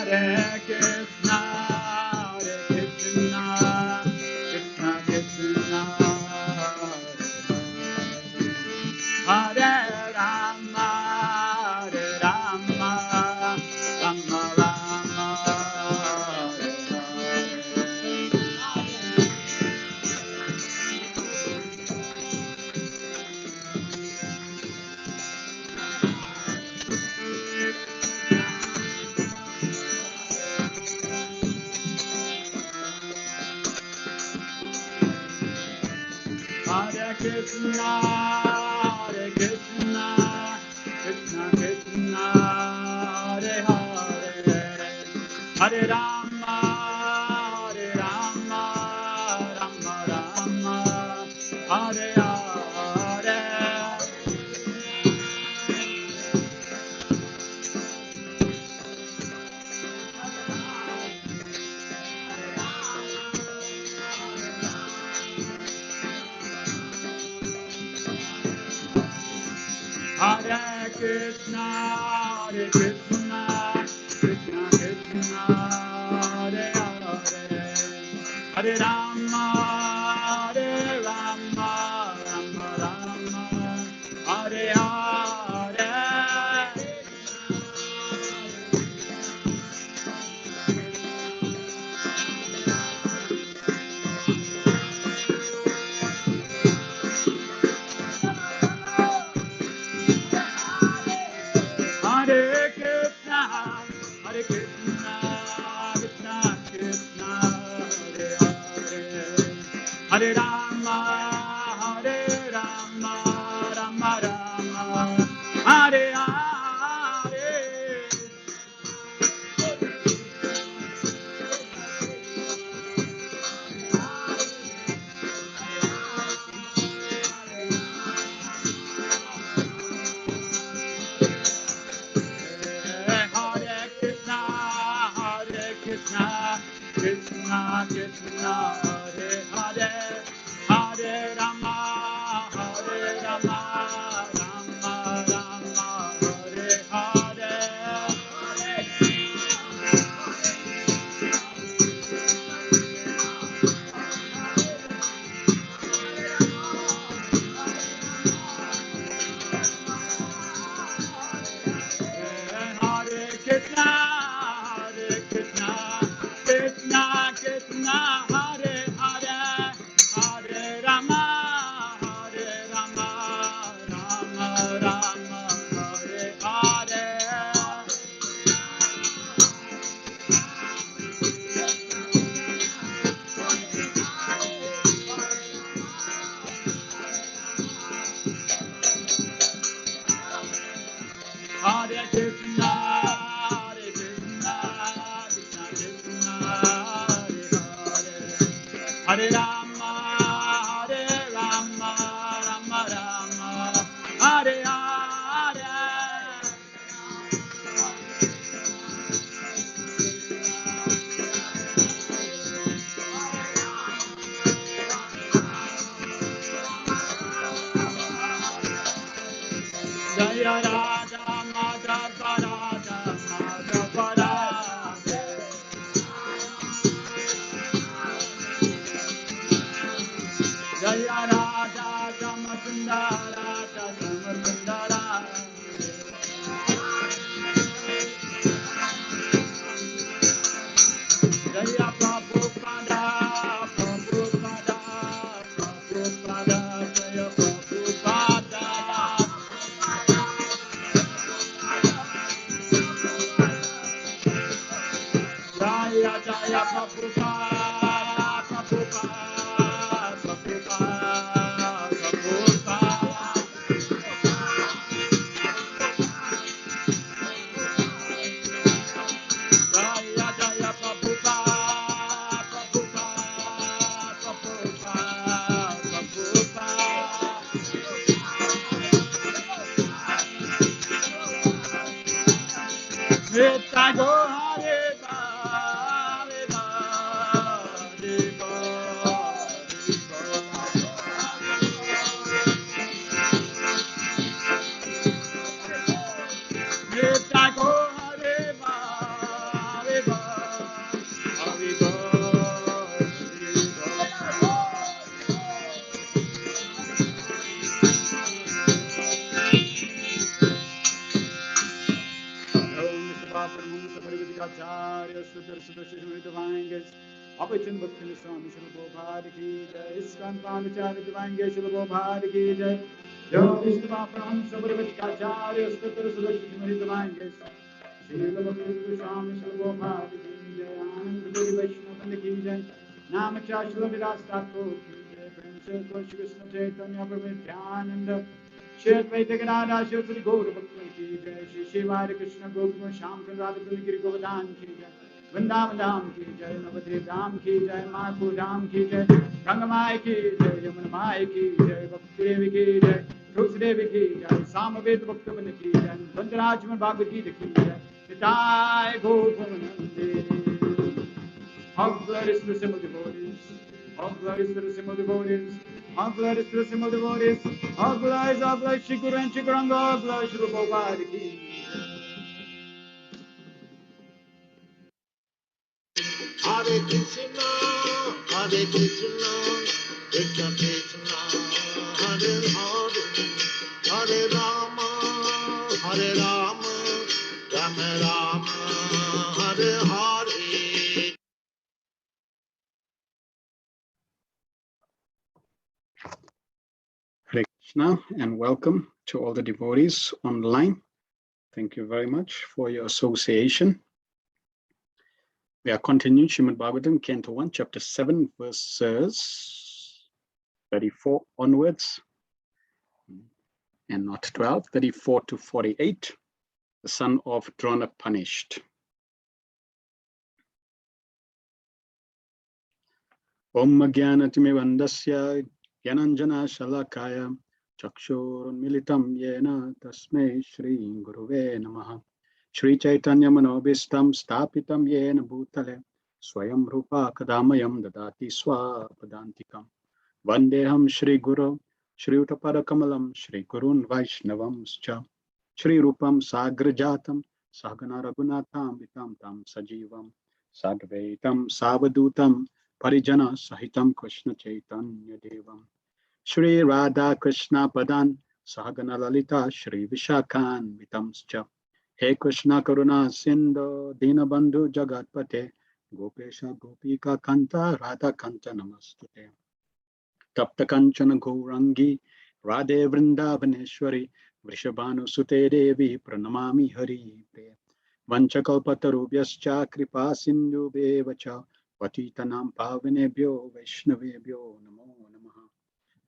Hare Krishna, Krishna Krishna, Hare Rama, Rama Rama, Hare Krishna, Krishna Krishna, Hare Hare, Hare Rama, Rama Rama, Hare Hare. Hare Krishna, Krishna Krishna, Hare Hare, Hare Rama, Rama Rama, Hare Hare. Hare Krishna, Krishna Krishna, Hare Hare, Hare Rama, Rama Rama, Hare Hare. Krishna Krishna, Hare Hare, Hare Rama, Rama Rama, Hare Hare. Hare Krishna, Krishna Krishna, Hare Hare, Hare Rama, Rama Rama, Hare Hare. Hare Krishna, Krishna Krishna, Hare Rama, Rama Rama, Hare Hare. Jaya Radha Madhava Radha Madhava Radha, Jaya Radha Samasundara Samasundara, Jaya Prabhupada Prabhupada, Jaya Prabhupada. Jaya Jaya Prabhupada, Prabhupada, Prabhupada. Jaya Jaya Prabhupada, Prabhupada, Prabhupada. Nitya Go Hare Hare Hare Hare. Paramahamsa Parivadikacharya Sutta Sutta Shishmari Divine Guest Abhachan Bhakti Swami Srila Prabhupada Ki Jai ISKCON Brahmachari Divine Guest Srila Prabhupada Ki Jai Yogi Srila Paramahamsa Parivadikacharya Sutta Sutta Shishmari Divine Guest Srila Bhakti Swami Srila Prabhupada Ki Jai Anand Guru Vaishnava Ki Jai Namacharya Srila Vidas Thakur Ki Jai Prince Lord Sri Krishna Chaitanya Prabhu Nityananda Shri Advaita Gadadhar Shri Sri Gaura Bhakta Ki Jai Shri Shiva Hare Krishna Gopal Shyam Radha Giri Govardhan Ki Jai Vrindavan Dham Ki Jai Navadvip Dham Ki Jai Mayapur Dham Ki Jai Gangamai Ki Jai Yamuna Mai Ki Jai Bhakti Devi Ki Jai Tulsi Devi Ki Jai Samaved Bhakta Vrinda Ki Jai Vandarajman Bhagavad Gita Ki Jai Nitai Gaur Premanande. All glories to the simple devotees. All glories to the simple devotees. All glories to the simple devotees. All glories, Shri Guru and Shri Guranga. All glories, Shri Prabhupada Ki. Hare Krishna, Hare Krishna, Krishna Krishna, Hare Hare, Hare Rama, Hare Rama, Rama Rama, Hare Hare. Hare Krishna and welcome to all the devotees online. Thank you very much for your association. We are continuing Srimad Bhagavatam, Canto 1, Chapter 7, verses 34 onwards, and not 12, 34 to 48, the son of Drona punished. Om Jnanatime Vandasya Gyananjana Shalakaya Chakshur Militam Yena Tasme Shri Guruve Namaha Shri Chaitanya Manobhistam Stapitam Yena Bhutale Swayam Rupa Kadamayam Dadati Swapadantikam Vandeham Shri Guru Shri Uttara Kamalam Shri Gurun Vaishnavam Scha Shri Rupam Sagrajatam Sagana Raghunatham Vitam Tam Sajivam Sadvaitam Savadutam Parijana Sahitam Krishna Chaitanya Devam Shri Radha Krishna Padan Sahagana Lalita Shri Vishakhan Vitamscha He Krishna Karuna Sindhu Dinabandhu Jagatpate Gopesha Gopika Kanta Radha Kanta Namastute Tapta Kanchana Gourangi Radhe Vrindavaneshwari Vrishabhanu Sute Devi Pranamami Hari Pre Vanchakalpatarubhyascha Kripa Sindhu Bevacha Patitanam Pavanebhyo Vaishnavebhyo Namo Namaha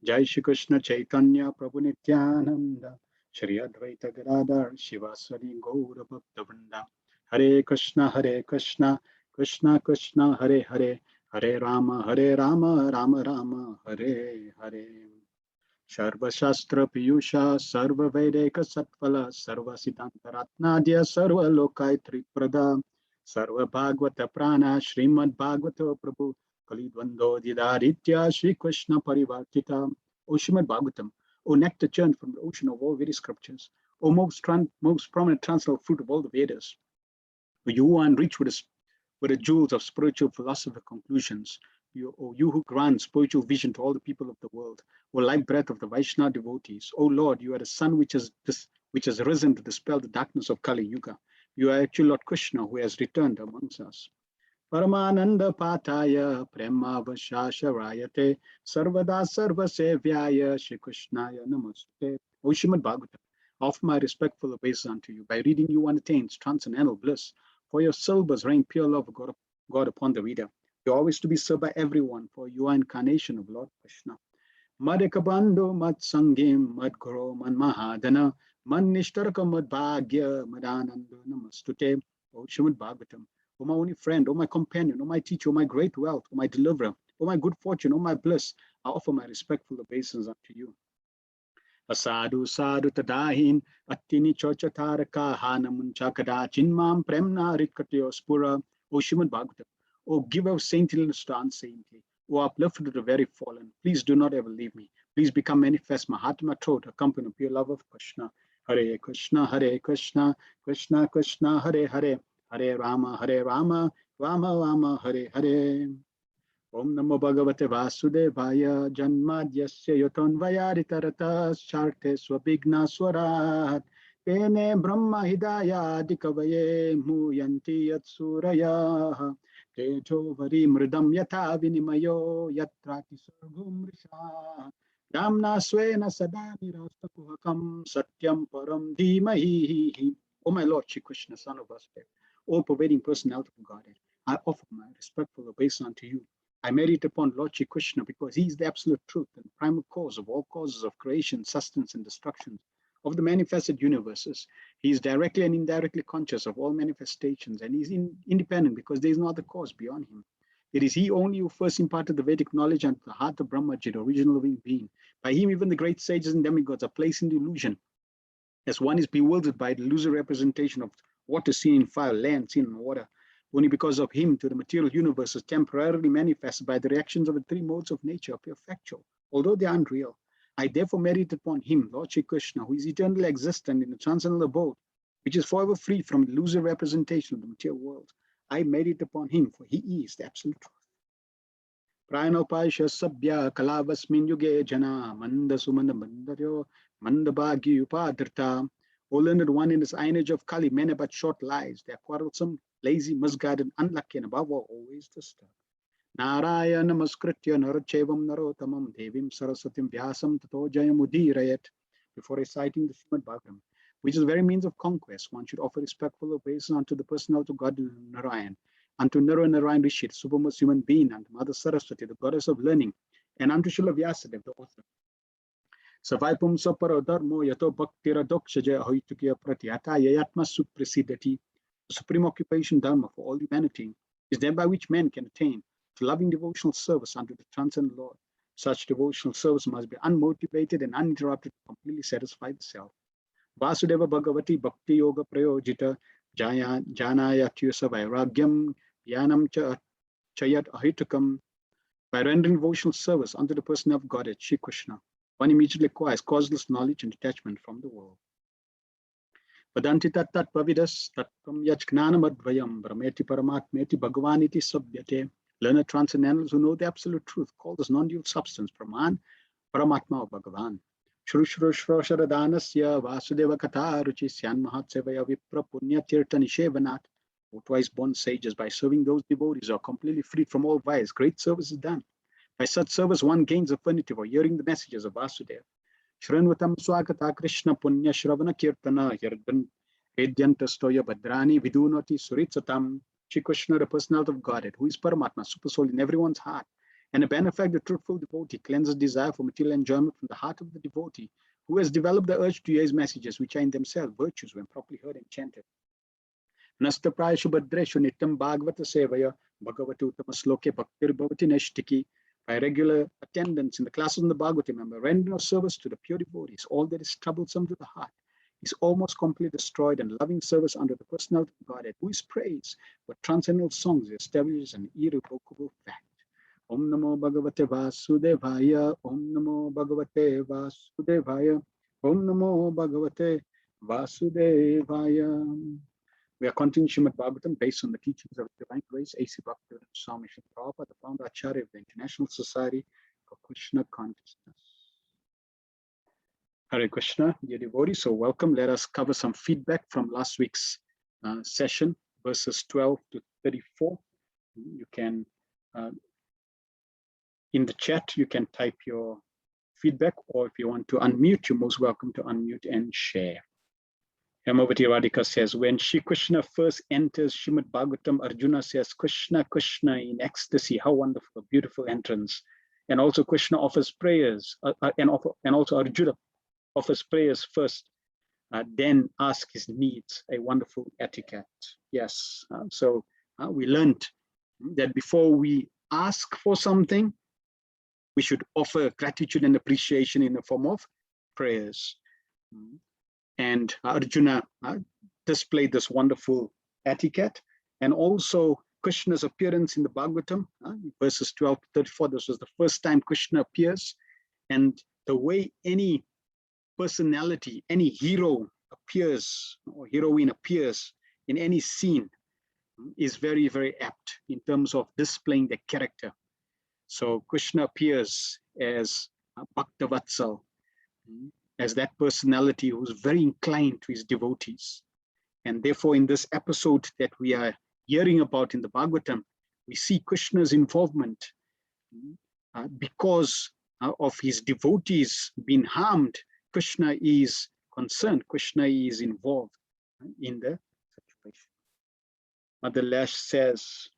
Jai Shri Krishna Chaitanya Prabhu Nityananda Shri Advaita Gadadhar Shivasari Gaura Bhakta Vrinda Hare Krishna Krishna Krishna Hare Hare Hare Rama Rama Rama Hare Hare Sarva Shastra Piyusha Sarva Vedeka Satpala Sarva Siddhanta Ratnadya Sarva Lokai Triprada Sarva Bhagavata Prana Srimad Bhagavata Prabhu Kalidvando Didaritya Sri Krishna Parivartita O Srimad Bhagavatam, O nectar churned from the ocean of all Vedic scriptures, O most prominent transcendental fruit of all the Vedas, O you are enriched with the jewels of spiritual philosophical conclusions, you who grant spiritual vision to all the people of the world, O light breath of the Vaishnava devotees, O Lord, you are the sun which has risen to dispel the darkness of Kali Yuga. You are actually Lord Krishna who has returned amongst us. Paramananda Pataya Prema Vashasha Rayate Sarvada Sarva Sevyaya Shri Krishnaya Namaste. O Srimad Bhagavatam, offer my respectful obeisance unto you. By reading you one attains transcendental bliss. For your syllables rain pure love of God upon the reader. You are always to be served by everyone, for you are incarnation of Lord Krishna. Madekabando Mad Sangim Mad Guru Man Mahadana Man Nishtaraka Mad Bhagya Madananda Namastute. O Srimad Bhagavatam, O my only friend, O my companion, O my teacher, O my great wealth, O my deliverer, O my good fortune, O my bliss, I offer my respectful obeisance unto you. Asadu Sadhu Tadahin Attini Chochataraka Hanamuncha Kadachinmam Premna Ritkatyo Spura. O Srimad Bhagavatam, O giver of saintliness to unsaintly, O uplifted to the very fallen, please do not ever leave me. Please become manifest Mahatma Throat, accompanied with pure love of Krishna. Hare Krishna, Krishna Krishna, Hare Hare, Hare Rama, Rama Rama, Hare Hare. Om Namo Bhagavate Vasudevaya Janmadyasya Yotonvayaritarata Sharte Swabhigna Swarat Tene Brahma Hidaya Dikavaye Muyanti Yatsuraya Tejo Vari Mridam Yata Vinimayo Yatrati Surgum Risha Damna Swena Sadani Rastakuhakam Satyam Param Dhimahi. O my Lord Sri Krishna, Son of Vasudeva, O pervading personality of Godhead, I offer my respectful obeisance unto you. I meditate upon Lord Sri Krishna because he is the absolute truth and primal cause of all causes of creation, sustenance, and destruction of the manifested universes. He is directly and indirectly conscious of all manifestations, and he is independent because there is no other cause beyond him. It is he only who first imparted the Vedic knowledge unto the heart of Brahmaji, the original living being. By him, even the great sages and demigods are placed in delusion, as one is bewildered by the illusory representation of what is seen in fire, land seen in water. Only because of him, to the material universe is temporarily manifested by the reactions of the three modes of nature appear factual, although they are unreal. I therefore meditate upon him, Lord Sri Krishna, who is eternally existent in the transcendental abode, which is forever free from the illusory representation of the material world. I meditate upon him, for he is the absolute truth. Pranopasha sabya kalavasmin yuge jana manda sumanda mandaryo mandabhagi upadrita. O learned one, in this iron age of Kali, men are but short lives. They are quarrelsome, lazy, misguided, unlucky, and above all, always disturbed. Narayana Namaskritya Narachevam Narotamam Devim Sarasatim Vyasam Tato Jayamudirayat. Before reciting the Srimad Bhagavatam, which is the very means of conquest, one should offer respectful obeisance unto the personality of God Narayan, unto Narayan Rishi, the supermost human being, unto Mother Saraswati, the goddess of learning, and unto Srila Vyasadeva, the author. Savaipum Saparo Dharmo Yato Bhaktira Dokshaja Hoitukia Pratyata Yayatma Suprasidati. The supreme occupation Dharma for all humanity is that by which men can attain to loving devotional service unto the transcendent Lord. Such devotional service must be unmotivated and uninterrupted to completely satisfy the self. Vasudeva Bhagavati Bhakti Yoga Prayojita Janaya Tyusa Vairagyam Yanam Chayat Ahitukam. By rendering devotional service unto the person of Godhead, Sri Krishna, one immediately acquires causeless knowledge and detachment from the world. Vadanti tat pavidas tatvam yajnanamadvayam brahmeti paramatmeti bhagavaniti sabhyate. Learned transcendentals who know the absolute truth, call this non-dual substance Brahman, Paramatma, or Bhagavan. Shru Shru Shru Sharadanasya Vasudeva Katha Ruchi Syan Mahatsevaya Vipra Punya Tirtha Nishevanat. O twice born sages, by serving those devotees who are completely freed from all vice, great service is done. By such service, one gains affinity for hearing the messages of Vasudeva. Shranvatam Swakata Krishna Punya Shravana Kirtana Yardan Vedyantastoya Badrani Vidunati Suritsatam. Sri Krishna, the personality of Godhead, who is Paramatma, super soul in everyone's heart, and a benefactor, the truthful devotee, cleanses desire for material enjoyment from the heart of the devotee, who has developed the urge to hear his messages, which are in themselves virtues when properly heard and chanted. Nasta Prayashu Badreshu Nityam Bhagavata Sevaya Bhagavatu Tamasloke Bhaktir Bhavati Nashtiki. By regular attendance in the classes in the Bhagavatam and by rendering of service to the pure devotees, all that is troublesome to the heart is almost completely destroyed, and loving service under the personality of Godhead, who is praised for transcendental songs, establishes an irrevocable fact. Om Namo Bhagavate Vasudevaya, Om Namo Bhagavate Vasudevaya, Om Namo Bhagavate Vasudevaya. We are continuing Srimad Bhagavatam based on the teachings of the Divine Grace, A.C. Bhaktivedanta Swami Srila Prabhupada, the founder Acharya of the International Society for Krishna Consciousness. Hare Krishna, dear devotees, so welcome. Let us cover some feedback from last week's session, verses 12 to 34. You can, in the chat, you can type your feedback, or if you want to unmute, you're most welcome to unmute and share. Hemavati Radhika says, when Sri Krishna first enters Srimad Bhagavatam, Arjuna says, Krishna, Krishna in ecstasy. How wonderful, beautiful entrance. And also Krishna offers prayers, and also Arjuna offers prayers first, then ask his needs, a wonderful etiquette. Yes, so we learned that before we ask for something, we should offer gratitude and appreciation in the form of prayers. And Arjuna displayed this wonderful etiquette. And also Krishna's appearance in the Bhagavatam, verses 12 to 34, this was the first time Krishna appears. And the way any personality, any hero appears or heroine appears in any scene is very, very apt in terms of displaying the character. So Krishna appears as Bhaktavatsal, as that personality who's very inclined to his devotees. And therefore, in this episode that we are hearing about in the Bhagavatam, we see Krishna's involvement because of his devotees being harmed. Krishna is concerned, Krishna is involved in the situation. Mother Lash says,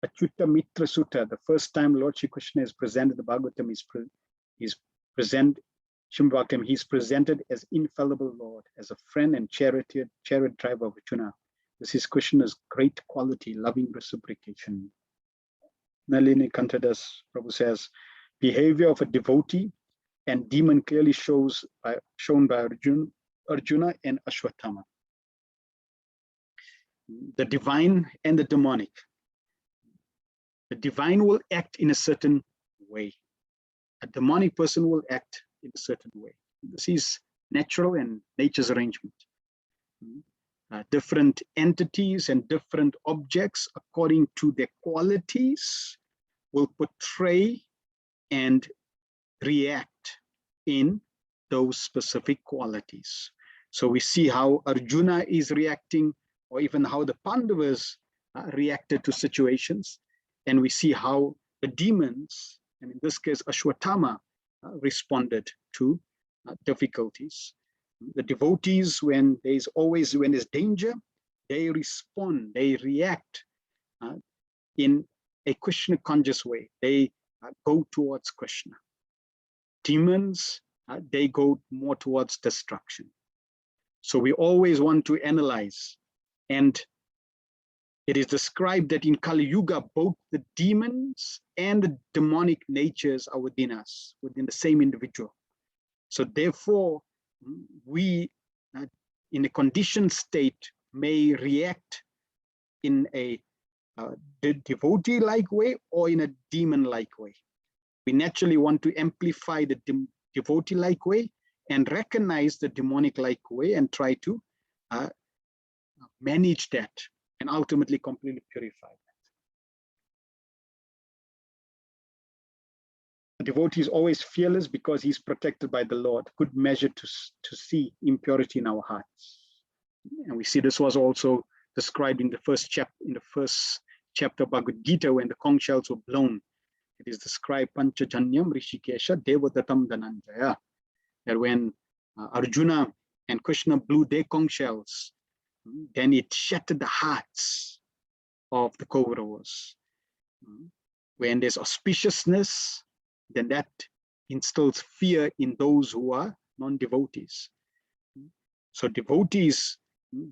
Acyuta-mitra-sutah, the first time Lord Sri Krishna is presented, the Bhagavatam is present, Srimad Bhagavatam, he's presented as infallible Lord, as a friend and chariot driver of Arjuna. This is Krishna's great quality, loving reciprocation. Nalinikanta Prabhu says, behavior of a devotee and demon clearly shown by Arjuna and Ashvatama. The divine and the demonic. The divine will act in a certain way. A demonic person will act in a certain way. This is natural and nature's arrangement. Different entities and different objects, according to their qualities, will portray and react in those specific qualities. So we see how Arjuna is reacting, or even how the Pandavas reacted to situations. And we see how the demons, and in this case, Ashwatthama, responded to difficulties. The devotees, when there's danger, they respond, they react in a Krishna conscious way. They go towards Krishna. Demons, they go more towards destruction. So we always want to analyze, and it is described that in Kali Yuga, both the demons and the demonic natures are within us, within the same individual. So therefore, we, in a conditioned state, may react in a devotee-like way or in a demon-like way. We naturally want to amplify the devotee-like way and recognize the demonic-like way and try to manage that and ultimately completely purify that. The devotee is always fearless because he's protected by the Lord. Good measure to see impurity in our hearts. And we see this was also described in the first chapter of Bhagavad Gita, when the conch shells were blown. It is described Panchajanyam Rishikesha Devadatam Dhananjaya, that when Arjuna and Krishna blew their conch shells, then it shattered the hearts of the Kauravas. When there's auspiciousness, then that instills fear in those who are non-devotees. So devotees,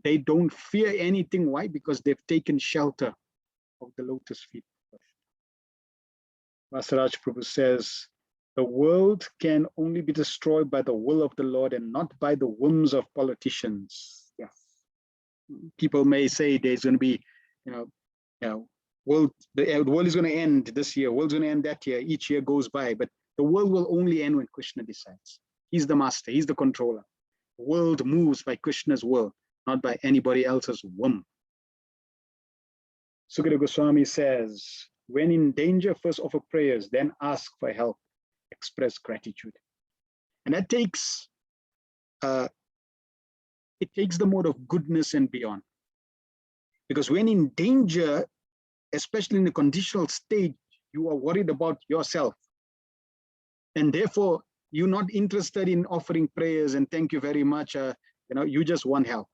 they don't fear anything. Why? Because they've taken shelter of the lotus feet. Rasaraj Prabhu says, the world can only be destroyed by the will of the Lord and not by the whims of politicians. Yes. People may say there's going to be, the world is going to end this year, world's going to end that year, each year goes by, but the world will only end when Krishna decides. He's the master, he's the controller. The world moves by Krishna's will, not by anybody else's whim. Sukadev Goswami says, when in danger, first offer prayers, then ask for help, express gratitude. And that takes, it takes the mode of goodness and beyond. Because when in danger, especially in a conditional state, you are worried about yourself. And therefore, you're not interested in offering prayers and thank you very much. You just want help.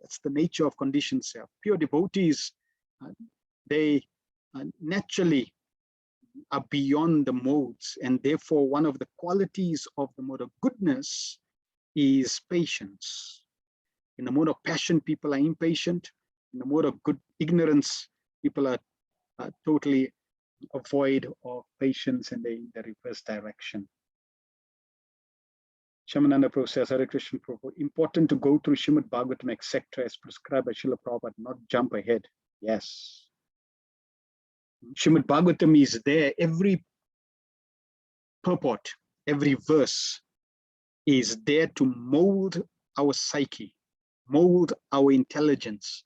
That's the nature of conditioned self. Pure devotees, they naturally are beyond the modes. And therefore, one of the qualities of the mode of goodness is patience. In the mode of passion, people are impatient. In the mode of good ignorance, people are totally void of patience and in the reverse direction. Syamananda Prabhu says, Hare Krishna Prabhu, important to go through Srimad Bhagavatam, etc. as prescribed by Srila Prabhupada, not jump ahead. Yes. Srimad Bhagavatam is there. Every purport, every verse is there to mold our psyche, mold our intelligence,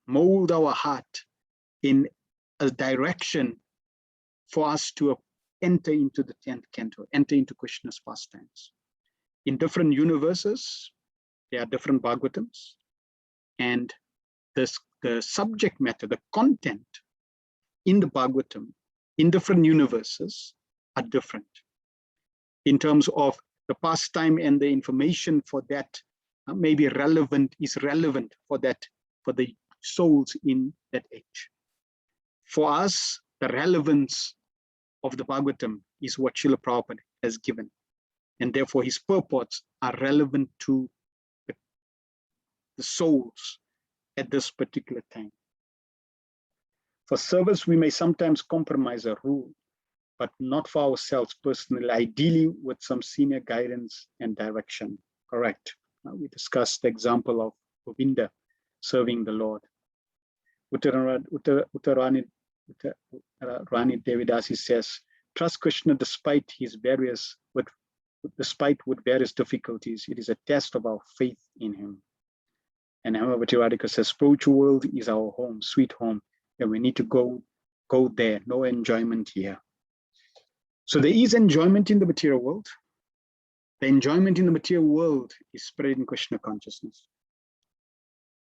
mold our heart in a direction for us to enter into the 10th canto, enter into Krishna's pastimes. in different universes, there are different Bhagavatams, and the subject matter, the content in the Bhagavatam, in different universes are different in terms of the pastime, and the information for that is relevant for the souls in that age. For us, the relevance of the Bhagavatam is what Srila Prabhupada has given, and therefore his purports are relevant to the souls at this particular time. For service, we may sometimes compromise a rule, but not for ourselves personally, ideally with some senior guidance and direction. Correct. We discussed the example of Govinda serving the Lord. Uttara Rani Devi Dasi says, trust Krishna despite with various difficulties. It is a test of our faith in him. And Hemavati Radhika says, spiritual world is our home, sweet home, and we need to go there. No enjoyment here. So there is enjoyment in the material world. The enjoyment in the material world is spreading Krishna consciousness.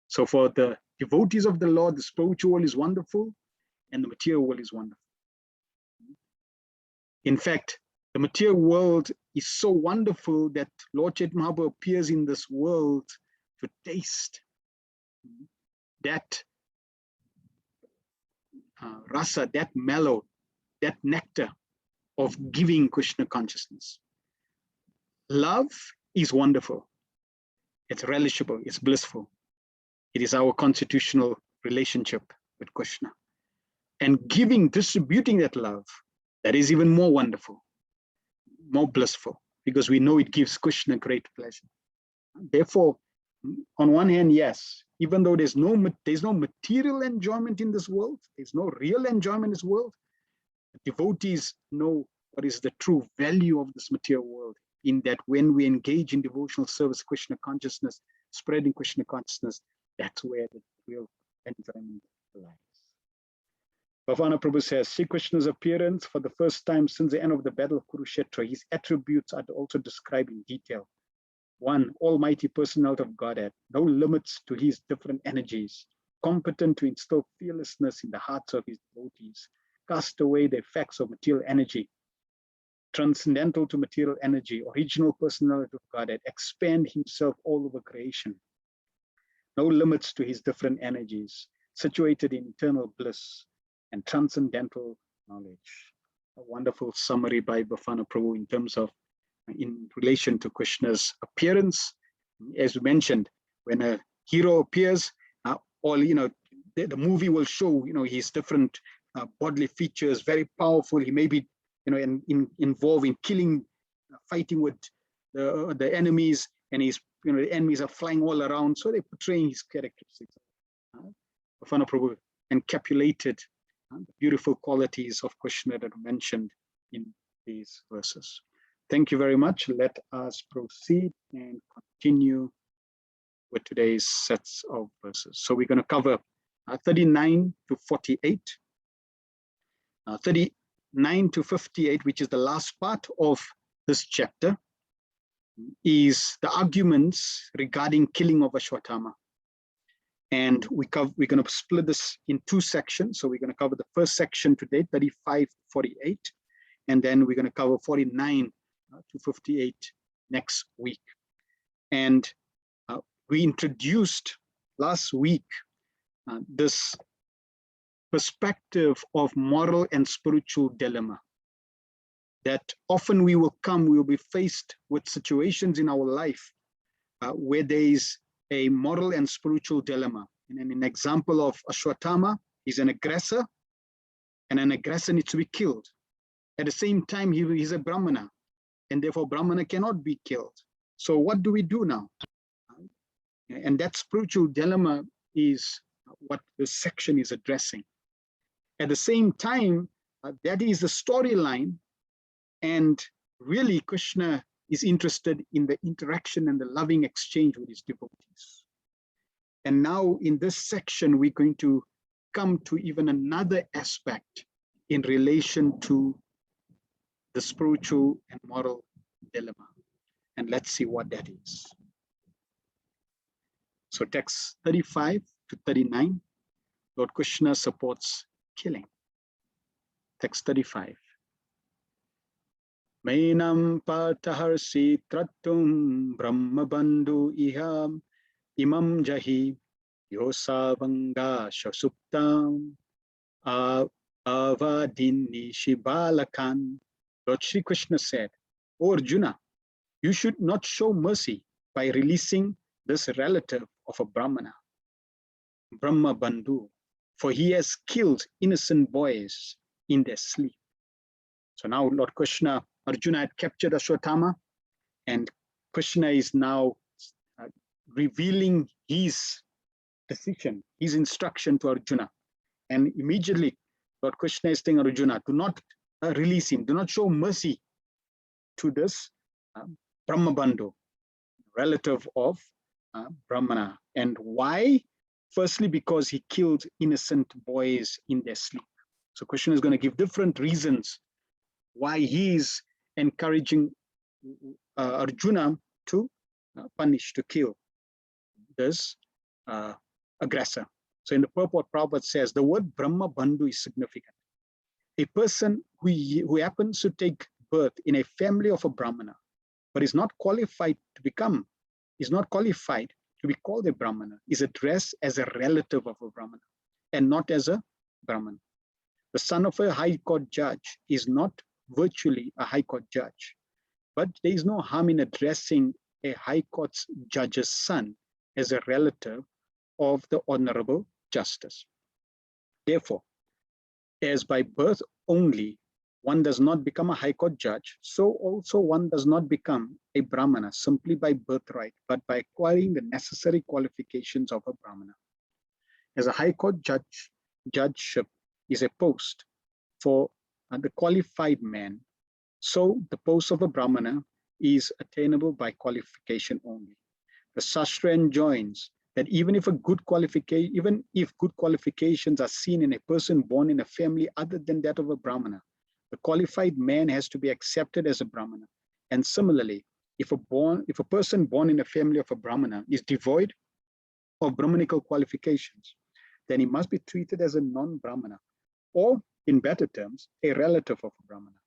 So for the devotees of the Lord, the spiritual world is wonderful and the material world is wonderful. In fact, the material world is so wonderful that Lord Chaitanya Mahaprabhu appears in this world to taste that rasa, that mellow, that nectar of giving Krishna consciousness. Love is wonderful. It's relishable, it's blissful. It is our constitutional relationship with Krishna. And giving, distributing that love, that is even more wonderful, more blissful, because we know it gives Krishna great pleasure. Therefore, on one hand, yes, even though there's no material enjoyment in this world, there's no real enjoyment in this world, devotees know what is the true value of this material world, in that when we engage in devotional service, Krishna consciousness, spreading Krishna consciousness, that's where the real enjoyment lies. Bhavana Prabhu says, Sri Krishna's appearance for the first time since the end of the battle of Kurukshetra, his attributes are also described in detail. 1, Almighty Personality of Godhead, no limits to his different energies, competent to instill fearlessness in the hearts of his devotees, cast away the effects of material energy, transcendental to material energy, original personality of Godhead, expand himself all over creation. No limits to his different energies, situated in eternal bliss and transcendental knowledge. A wonderful summary by Bhavana Prabhu in terms of, in relation to Krishna's appearance. As we mentioned, when a hero appears, the movie will show, his different bodily features, very powerful. He may be, involved in killing, fighting with the enemies, and the enemies are flying all around. So they're portraying his characteristics. Bhavana Prabhu encapsulated the beautiful qualities of Krishna that are mentioned in these verses. Thank you very much. Let us proceed and continue with today's sets of verses. So we're going to cover 39 to 48. 39 to 58, which is the last part of this chapter, is the arguments regarding killing of Ashvatama. And we're going to split this in 2 sections. So we're going to cover the first section today, 35 to 48, and then we're going to cover 49 to 58 next week. And we introduced last week this perspective of moral and spiritual dilemma, that often we will be faced with situations in our life where there is a moral and spiritual dilemma. And an example of Ashwatthama is an aggressor, and an aggressor needs to be killed. At the same time, he's a Brahmana, and therefore Brahmana cannot be killed. So what do we do now? And that spiritual dilemma is what this section is addressing. At the same time, that is the storyline, and really Krishna is interested in the interaction and the loving exchange with his devotees. And now in this section, we're going to come to even another aspect in relation to the spiritual and moral dilemma. And let's see what that is. So text 35 to 39, Lord Krishna supports killing. Text 35. Mainam partaharsi tratum brahma bandhu iham imam jahi yosavanga shasuptam avadini shibalakan. Lord Sri Krishna said, O Arjuna, you should not show mercy by releasing this relative of a Brahmana, Brahma Bandhu, for he has killed innocent boys in their sleep. So now Lord Krishna, Arjuna had captured Ashwatthama, and Krishna is now revealing his decision, his instruction to Arjuna. And immediately Lord Krishna is telling Arjuna, do not release him, do not show mercy to this Brahma Bandhu, relative of Brahmana. And why? Firstly, because he killed innocent boys in their sleep. So Krishna is going to give different reasons why he is encouraging Arjuna to punish, to kill this aggressor. So in the purport, Prabhupada says the word Brahma Bandhu is significant. A person who happens to take birth in a family of a Brahmana, but is not qualified to become, is not qualified to be called a Brahmana, is addressed as a relative of a Brahmana and not as a Brahman. The son of a high court judge is not virtually a high court judge, but there is no harm in addressing a high court judge's son as a relative of the honorable justice. Therefore, as by birth only one does not become a high court judge, so also one does not become a Brahmana simply by birthright, but by acquiring the necessary qualifications of a Brahmana. As a high court judgeship is a post for the qualified man, so the post of a Brahmana is attainable by qualification only. The Shastra enjoins that even if good qualifications are seen in a person born in a family other than that of a Brahmana, the qualified man has to be accepted as a Brahmana. And similarly, if a person born in a family of a Brahmana is devoid of Brahmanical qualifications, then he must be treated as a non-Brahmana, or in better terms, a relative of a Brahmana.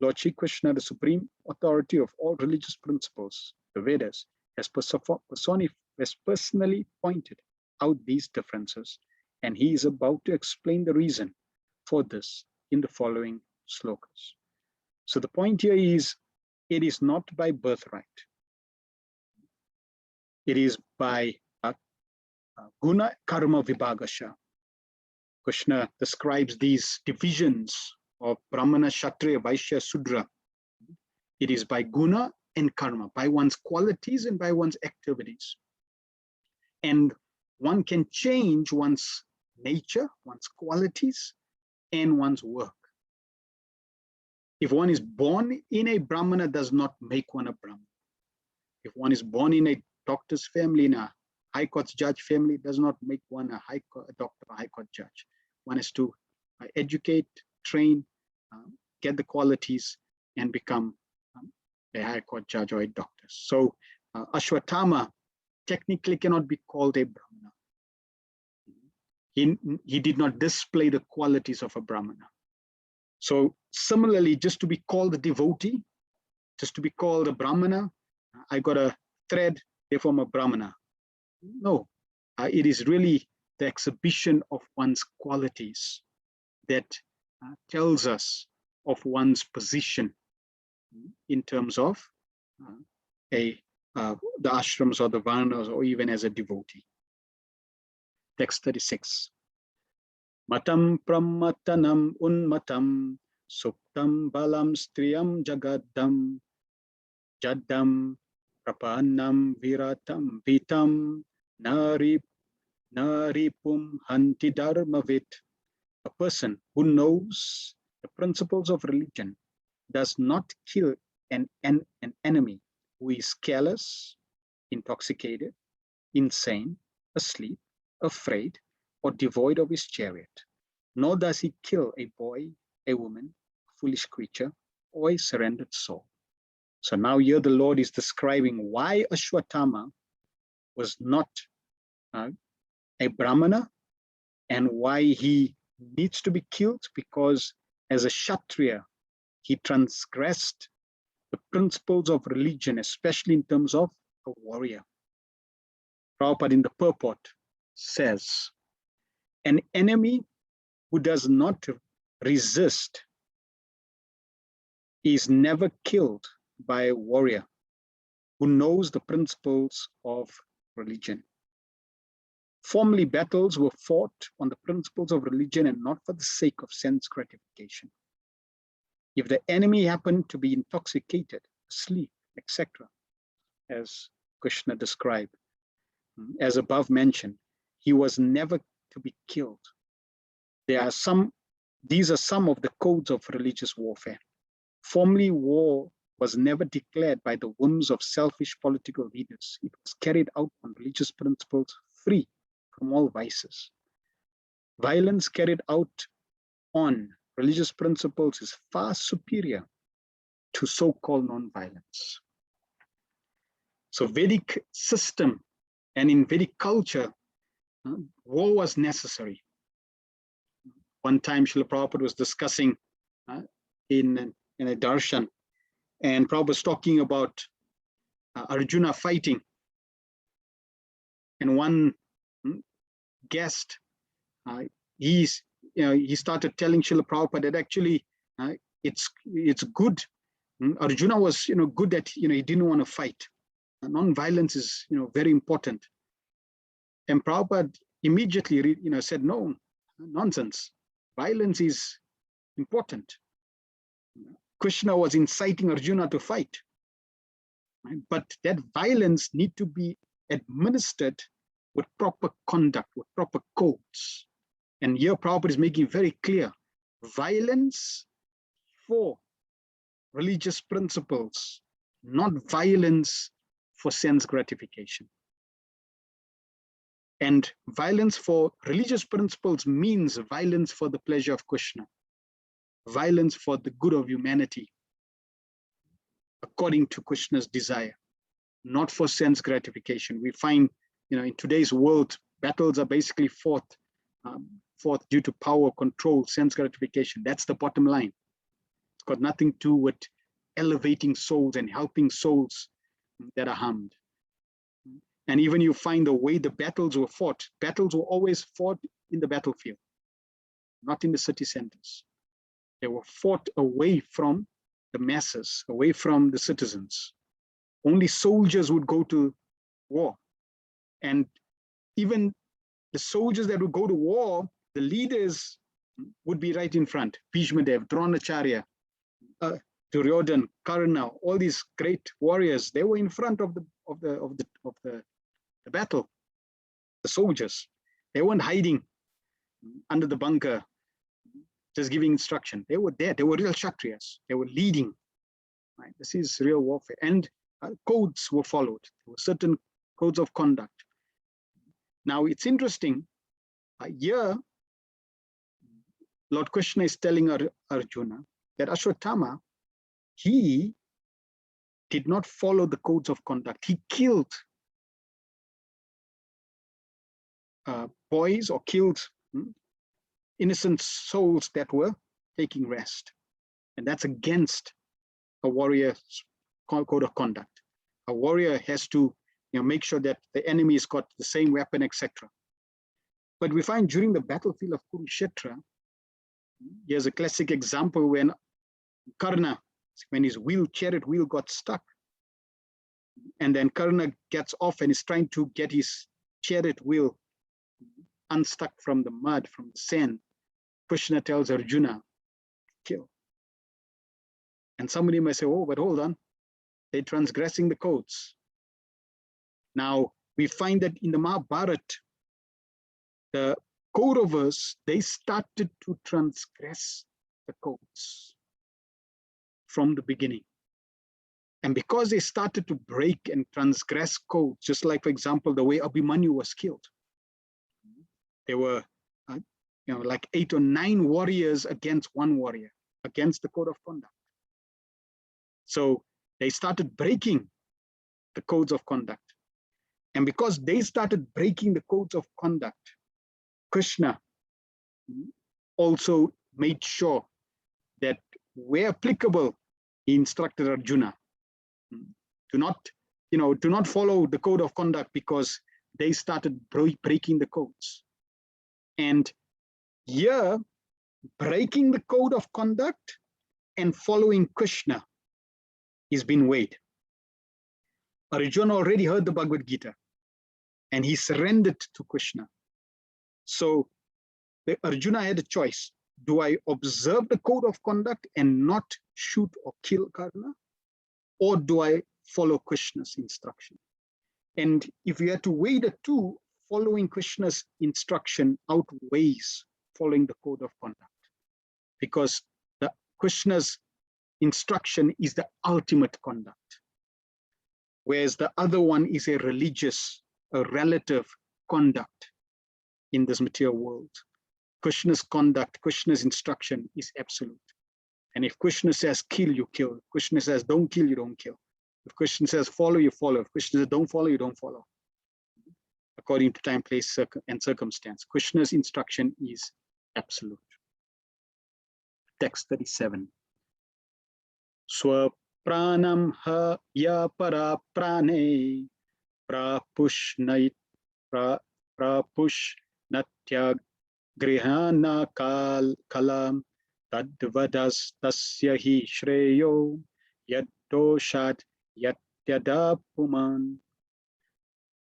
Lord Sri Krishna, the supreme authority of all religious principles, the Vedas, has personally pointed out these differences, and he is about to explain the reason for this in the following slokas. So the point here is, it is not by birthright. It is by guna karma vibhagasha. Krishna describes these divisions of Brahmana, Kshatriya, Vaishya, Sudra. It is by guna and karma, by one's qualities and by one's activities. And one can change one's nature, one's qualities, and one's work. If one is born in a Brahmana, does not make one a Brahmana. If one is born in a doctor's family, in a high court judge family, does not make one a doctor, a high court judge. One has to educate, train, get the qualities, and become a high court judge or a doctor. So Ashwatthama technically cannot be called a Brahmana. He did not display the qualities of a Brahmana. So similarly, just to be called a devotee, just to be called a Brahmana, I got a thread, therefore I'm a Brahmana. No, it is really the exhibition of one's qualities that tells us of one's position in terms of the ashrams or the varnas, or even as a devotee. Text 36. Matam pramatanam unmatam suptam balam striyam jagadam jadam prapannam viratam vitam naripum hanti dharmavit. A person who knows the principles of religion does not kill an enemy who is careless, intoxicated, insane, asleep, afraid, or devoid of his chariot, nor does he kill a boy, a woman, a foolish creature, or a surrendered soul. So now here the Lord is describing why Ashwatthama was not a Brahmana and why he needs to be killed, because as a Kshatriya, he transgressed the principles of religion, especially in terms of a warrior. Prabhupada in the purport says, an enemy who does not resist is never killed by a warrior who knows the principles of religion. Formerly, battles were fought on the principles of religion and not for the sake of sense gratification. If the enemy happened to be intoxicated, asleep, etc., as Krishna described, as above mentioned, he was never to be killed. These are some of the codes of religious warfare. Formerly, war was never declared by the whims of selfish political leaders. It was carried out on religious principles, free from all vices. Violence carried out on religious principles is far superior to so-called non-violence. So Vedic system and in Vedic culture, war was necessary. One time Srila Prabhupada was discussing in a darshan, and Prabhupada was talking about Arjuna fighting. And one guest, he started telling Srila Prabhupada that actually it's good. Arjuna was good at he didn't want to fight. Non-violence is very important. And Prabhupada immediately said, no, nonsense. Violence is important. Krishna was inciting Arjuna to fight, right? But that violence need to be administered with proper conduct, with proper codes. And here Prabhupada is making very clear, violence for religious principles, not violence for sense gratification. And violence for religious principles means violence for the pleasure of Krishna, violence for the good of humanity, according to Krishna's desire, not for sense gratification. We find, in today's world, battles are basically fought due to power, control, sense gratification. That's the bottom line. It's got nothing to do with elevating souls and helping souls that are harmed. And even you find the way the battles were always fought in the battlefield, not in the city centers. They were fought away from the masses, away from the citizens. Only soldiers would go to war. And even the soldiers that would go to war, the leaders would be right in front. Bhishma Dev, Dronacharya, Duryodhan, Karna, all these great warriors, they were in front of the battle. The soldiers, they weren't hiding under the bunker, just giving instruction. They were there. They were real Kshatriyas. They were leading. Right? This is real warfare. And codes were followed. There were certain codes of conduct. Now it's interesting. Here, Lord Krishna is telling Arjuna that Ashwatthama, he did not follow the codes of conduct. He killed boys or killed innocent souls that were taking rest. And that's against a warrior's code of conduct. A warrior has to make sure that the enemy's got the same weapon, etc. But we find during the battlefield of Kurukshetra, here's a classic example when Karna, when his chariot wheel got stuck, and then Karna gets off and is trying to get his chariot wheel unstuck from the mud, from the sand. Krishna tells Arjuna, kill. And somebody may say, oh, but hold on, they're transgressing the codes. Now, we find that in the Mahabharata, the Kauravas, they started to transgress the codes from the beginning. And because they started to break and transgress codes, just like, for example, the way Abhimanyu was killed. There were, like 8 or 9 warriors against one warrior, against the code of conduct. So they started breaking the codes of conduct. And because they started breaking the codes of conduct, Krishna also made sure that where applicable, he instructed Arjuna to not follow the code of conduct because they started breaking the codes. And here, breaking the code of conduct and following Krishna is being weighed. Arjuna already heard the Bhagavad Gita and he surrendered to Krishna. So Arjuna had a choice. Do I observe the code of conduct and not shoot or kill Karna? Or do I follow Krishna's instruction? And if you had to weigh the two, following Krishna's instruction outweighs following the code of conduct. Because Krishna's instruction is the ultimate conduct. Whereas the other one is a religious, a relative conduct in this material world. Krishna's conduct, Krishna's instruction is absolute. And if Krishna says kill, you kill. If Krishna says don't kill, you don't kill. If Krishna says follow, you follow. If Krishna says don't follow, you don't follow. According to time, place, and circumstance. Krishna's instruction is absolute. Text 37. Swapranam ha ya para prane prapush natya grihana kalam tadvadas tasya hi shreyo yadoshat yatyada puman.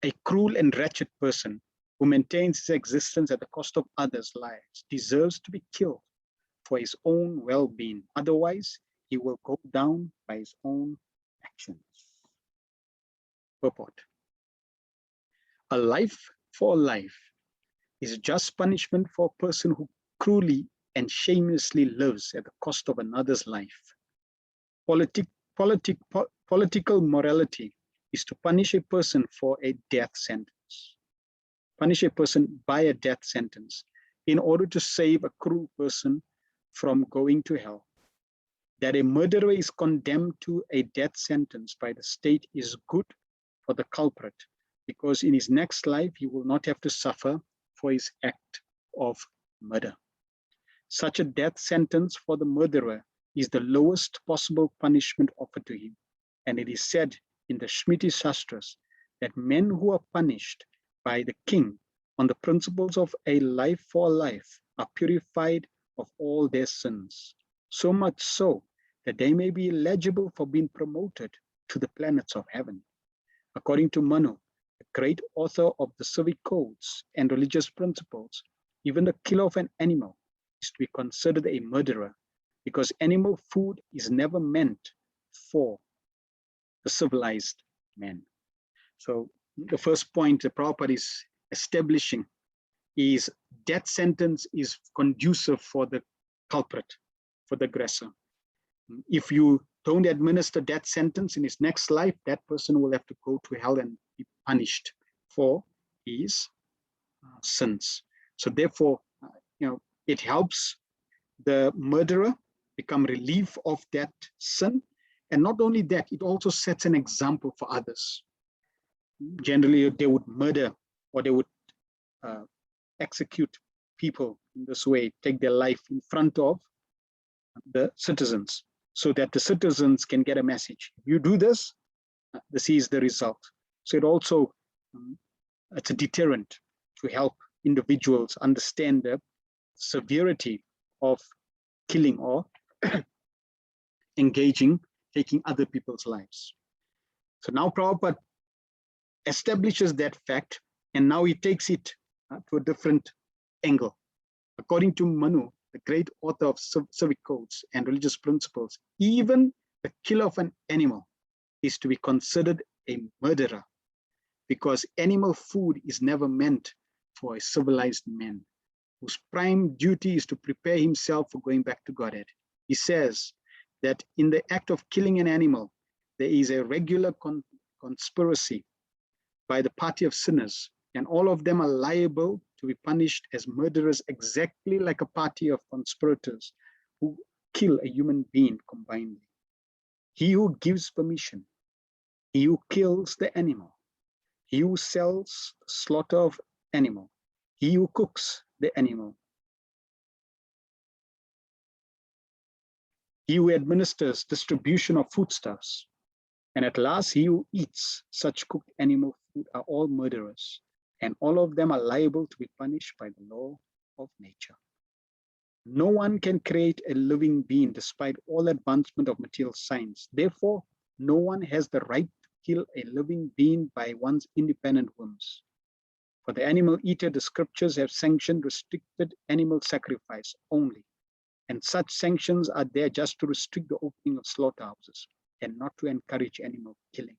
A cruel and wretched person who maintains his existence at the cost of others' lives deserves to be killed for his own well-being. Otherwise, he will go down by his own actions. Purport. A life for a life is just punishment for a person who cruelly and shamelessly lives at the cost of another's life. Political morality is to punish a person for a death sentence. Punish a person by a death sentence in order to save a cruel person from going to hell. That a murderer is condemned to a death sentence by the state is good for the culprit, because in his next life he will not have to suffer for his act of murder. Such a death sentence for the murderer is the lowest possible punishment offered to him. And it is said in the Smriti Shastras that men who are punished by the king on the principles of a life for a life are purified of all their sins, so much so that they may be eligible for being promoted to the planets of heaven. According to Manu, the great author of the civic codes and religious principles, even the killer of an animal is to be considered a murderer, because animal food is never meant for the civilized man. So the first point the Prabhupada is establishing is death sentence is conducive for the culprit, for the aggressor. If you don't administer death sentence in his next life, that person will have to go to hell and be punished for his sins. So therefore, it helps the murderer become relief of that sin. And not only that, it also sets an example for others. Generally, they would murder or they would execute people in this way, take their life in front of the citizens, so that the citizens can get a message. If you do this, this is the result. So it also, it's a deterrent to help individuals understand the severity of killing or engaging, taking other people's lives. So now Prabhupada establishes that fact, and now he takes it to a different angle. According to Manu, the great author of civic codes and religious principles, even the killer of an animal is to be considered a murderer, because animal food is never meant for a civilized man whose prime duty is to prepare himself for going back to Godhead. He says that in the act of killing an animal, there is a regular conspiracy by the party of sinners, and all of them are liable to be punished as murderers, exactly like a party of conspirators who kill a human being combinedly. he who gives permission, he who kills the animal, he who sells the slaughter of animal, he who cooks the animal, he who administers distribution of foodstuffs, and at last he who eats such cooked animal food are all murderers, and all of them are liable to be punished by the law of nature. No one can create a living being despite all advancement of material science. Therefore, no one has the right to kill a living being by one's independent whims. For the animal eater, the scriptures have sanctioned restricted animal sacrifice only, and such sanctions are there just to restrict the opening of slaughterhouses and not to encourage animal killing.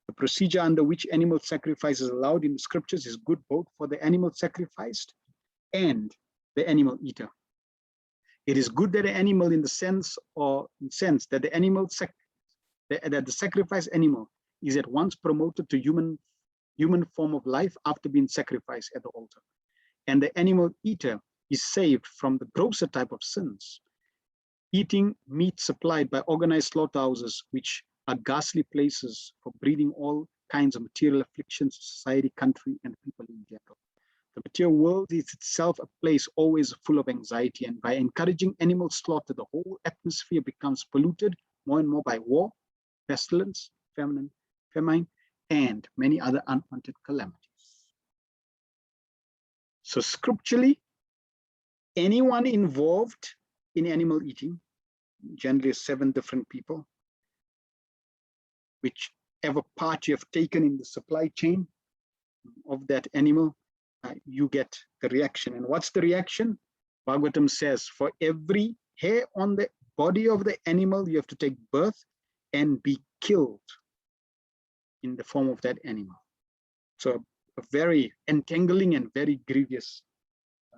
The procedure under which animal sacrifice is allowed in the scriptures is good both for the animal sacrificed and the animal eater. It is good that the animal in the sense that the animal that the sacrificed animal is at once promoted to human form of life after being sacrificed at the altar, and the animal eater is saved from the grosser type of sins. Eating meat supplied by organized slaughterhouses, which are ghastly places for breeding all kinds of material afflictions to society, country, and people in general. The material world is itself a place always full of anxiety, and by encouraging animal slaughter, the whole atmosphere becomes polluted more and more by war, pestilence, famine, and many other unwanted calamities. So scripturally, anyone involved in animal eating, generally 7 different people, whichever part you have taken in the supply chain of that animal, you get the reaction. And what's the reaction? Bhagavatam says, for every hair on the body of the animal, you have to take birth and be killed in the form of that animal. So a very entangling and very grievous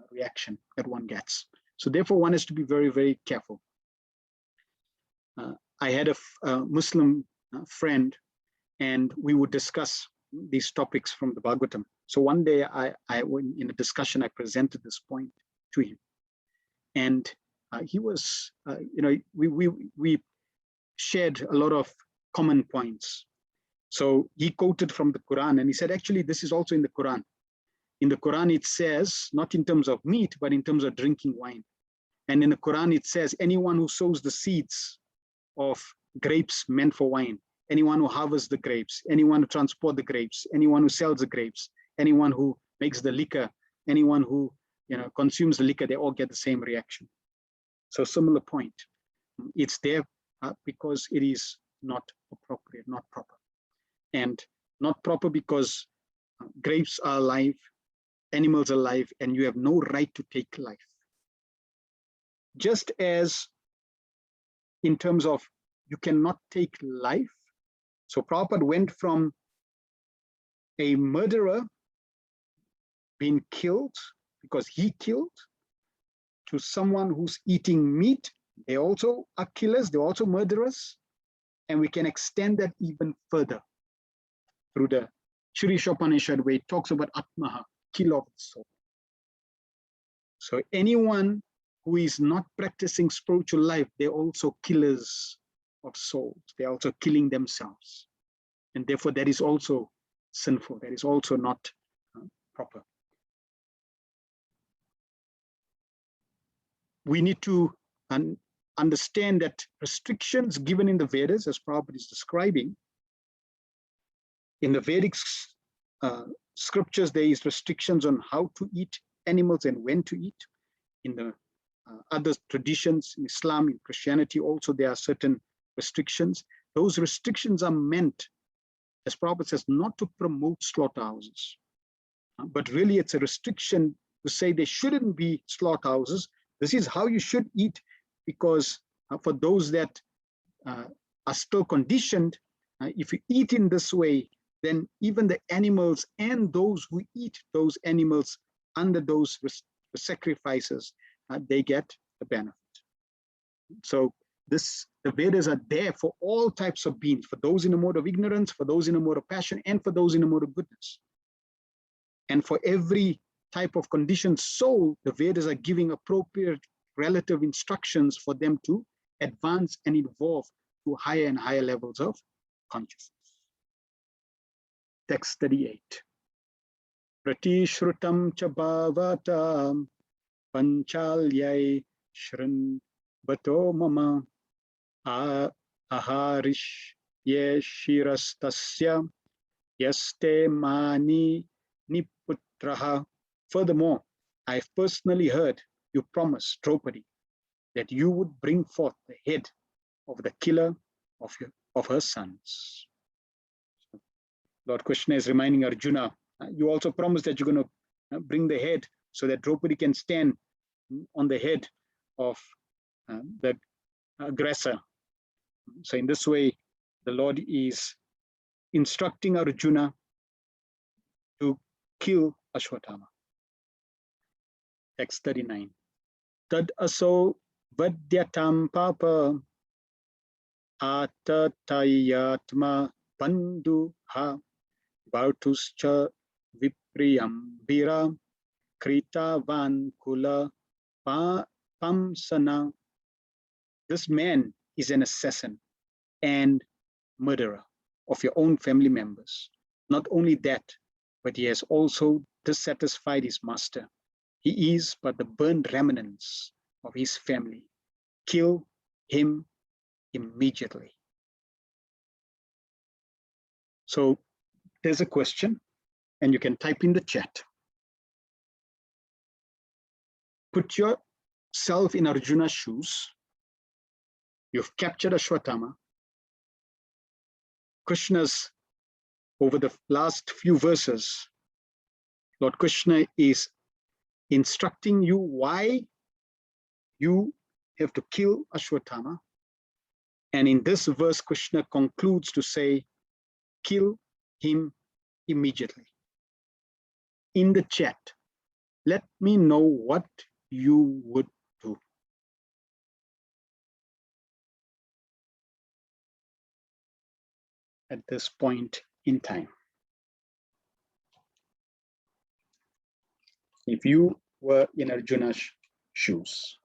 reaction that one gets. So therefore, one has to be very, very careful. I had a Muslim friend, and we would discuss these topics from the Bhagavatam. So one day, in a discussion, I presented this point to him, and he was, we shared a lot of common points. So he quoted from the Quran, and he said, actually, this is also in the Quran. In the Quran, it says, not in terms of meat, but in terms of drinking wine. And in the Quran, it says, anyone who sows the seeds of grapes meant for wine, anyone who harvests the grapes, anyone who transports the grapes, anyone who sells the grapes, anyone who makes the liquor, anyone who consumes the liquor, they all get the same reaction. So similar point. It's there because it is not appropriate, not proper. And not proper because grapes are alive, animals are alive, and you have no right to take life. Just as in terms of you cannot take life. So Prabhupada went from a murderer being killed because he killed to someone who's eating meat. They also are killers, they're also murderers. And we can extend that even further through the Shri Shopanishad, where it talks about Atmaha, kill of the soul. So anyone who is not practicing spiritual life, they're also killers of souls. They're also killing themselves. And therefore that is also sinful. That is also not proper. We need to understand that restrictions given in the Vedas, as Prabhupada is describing, in the Vedic scriptures, there is restrictions on how to eat animals and when to eat. In the other traditions, in Islam, in Christianity, also there are certain restrictions. Those restrictions are meant, as Prabhupada says, not to promote slaughterhouses, but really it's a restriction to say there shouldn't be slaughterhouses. This is how you should eat, because for those that are still conditioned, if you eat in this way, then even the animals and those who eat those animals under those sacrifices, they get the benefit. So the Vedas are there for all types of beings, for those in a mode of ignorance, for those in a mode of passion, and for those in a mode of goodness. And for every type of conditioned soul, the Vedas are giving appropriate relative instructions for them to advance and evolve to higher and higher levels of consciousness. Text 38. Pratishrutam cha bhavatam panchalyai shrin bato mama aharish yeshirastasya yaste mani niputraha. Furthermore, I have personally heard you promise Draupadi that you would bring forth the head of the killer of her sons. Lord Krishna is reminding Arjuna, you also promised that you're going to bring the head so that Draupadi can stand on the head of the aggressor. So in this way, the Lord is instructing Arjuna to kill Ashwatthama. Text 39. Tad aso vadyatam papa atatayatma panduha bhartuscha vipriyambira kritavan kula pamsana. This man is an assassin and murderer of your own family members. Not only that, but he has also dissatisfied his master. He is but the burned remnants of his family. Kill him immediately. So there's a question, and you can type in the chat. Put yourself in Arjuna's shoes. You've captured Ashwatthama. Krishna's, over the last few verses, Lord Krishna is instructing you why you have to kill Ashwatthama. And in this verse, Krishna concludes to say, kill him immediately. In the chat, let me know what you would do. At this point in time. If you were in Arjuna's shoes.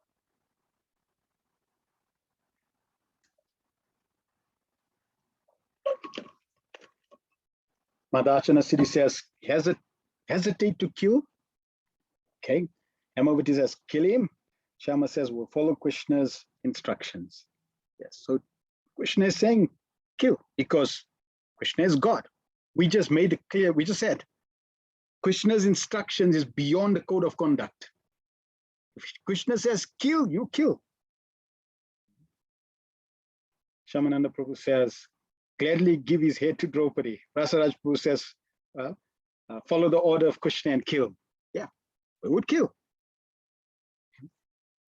Arcana Siddhi says, hesitate to kill. Okay. Hemavati says, kill him. Shama says, we'll follow Krishna's instructions. Yes. So Krishna is saying, kill, because Krishna is God. We just made it clear. We just said, Krishna's instructions is beyond the code of conduct. If Krishna says, kill, you kill. Syamananda Prabhu says, gladly give his head to Draupadi. Rasaraj Prabhu says, follow the order of Krishna and kill. Yeah, we would kill.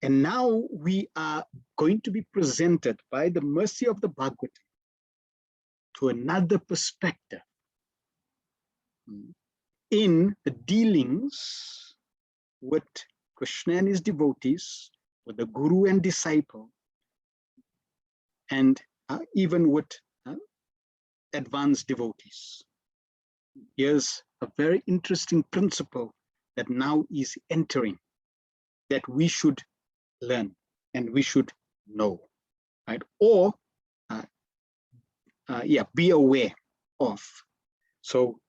And now we are going to be presented by the mercy of the Bhagavatam to another perspective in the dealings with Krishna and his devotees, with the guru and disciple, and even with advanced devotees. Here's a very interesting principle that now is entering, that we should learn and we should know, right? Or be aware of. So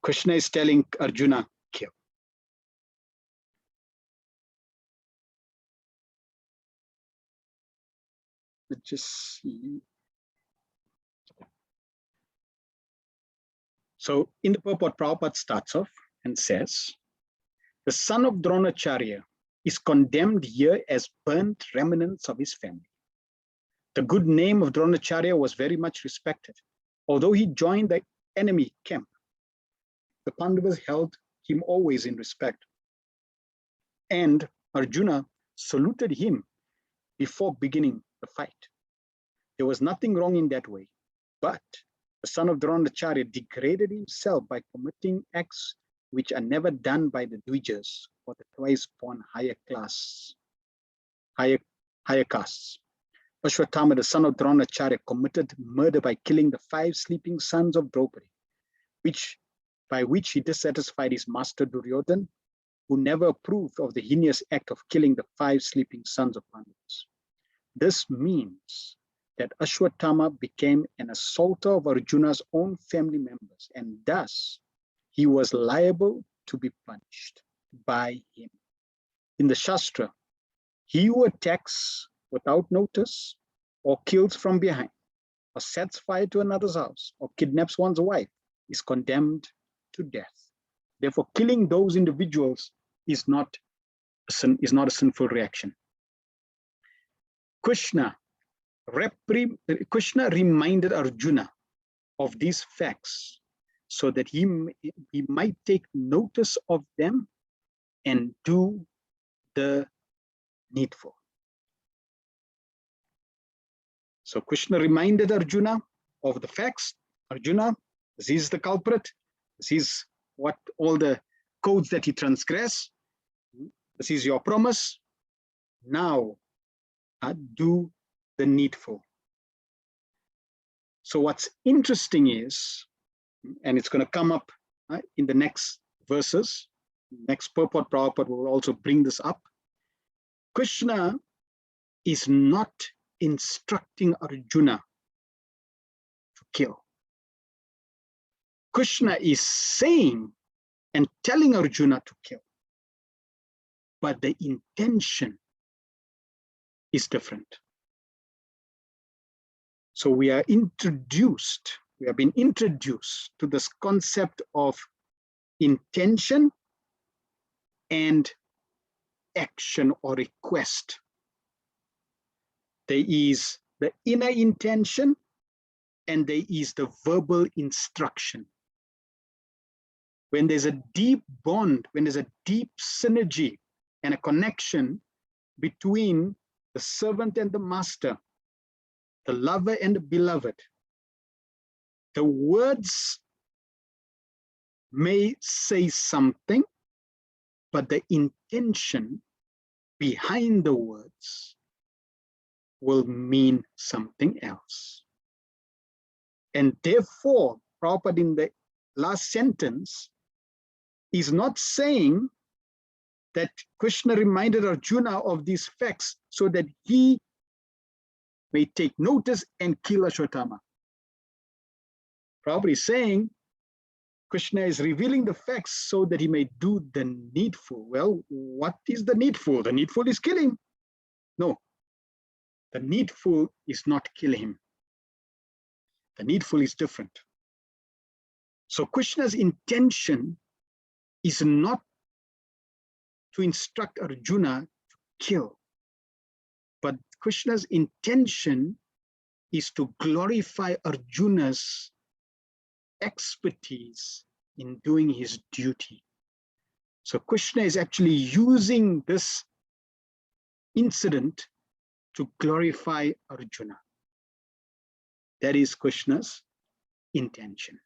Krishna is telling Arjuna, kill. Let's just see. So in the purport, Prabhupada starts off and says, the son of Dronacharya is condemned here as burnt remnants of his family. The good name of Dronacharya was very much respected. Although he joined the enemy camp, the Pandavas held him always in respect. And Arjuna saluted him before beginning the fight. There was nothing wrong in that way, but the son of Dronacharya degraded himself by committing acts which are never done by the Dvijas or the twice born higher castes. Ashwatthama, the son of Dronacharya, committed murder by killing the 5 sleeping sons of Draupadi, by which he dissatisfied his master Duryodhana, who never approved of the heinous act of killing the 5 sleeping sons of Pandavas. This means that Ashwatthama became an assaulter of Arjuna's own family members, and thus he was liable to be punished by him. In the Shastra, he who attacks without notice, or kills from behind, or sets fire to another's house, or kidnaps one's wife, is condemned to death. Therefore, killing those individuals is not a sinful reaction. Krishna reminded Arjuna of these facts so that he might take notice of them and do the needful. So Krishna reminded Arjuna of the facts. Arjuna, this is the culprit. This is what all the codes that he transgressed. This is your promise. Now, do the needful. So what's interesting is, and it's going to come up in the next verses, next purport, Prabhupada will also bring this up. Krishna is not instructing Arjuna to kill. Krishna is saying and telling Arjuna to kill, but the intention is different. So we have been introduced to this concept of intention and action or request. There is the inner intention and there is the verbal instruction. When there's a deep bond, when there's a deep synergy and a connection between the servant and the master, the lover and the beloved, the words may say something, but the intention behind the words will mean something else. And therefore, Prabhupada in the last sentence is not saying that Krishna reminded Arjuna of these facts so that he may take notice and kill Ashwatthama. Prabhupada is saying Krishna is revealing the facts so that he may do the needful. Well, what is the needful? The needful is killing. No, the needful is not kill him. The needful is different. So Krishna's intention is not to instruct Arjuna to kill, but Krishna's intention is to glorify Arjuna's expertise in doing his duty. So Krishna is actually using this incident to glorify Arjuna. That is Krishna's intention,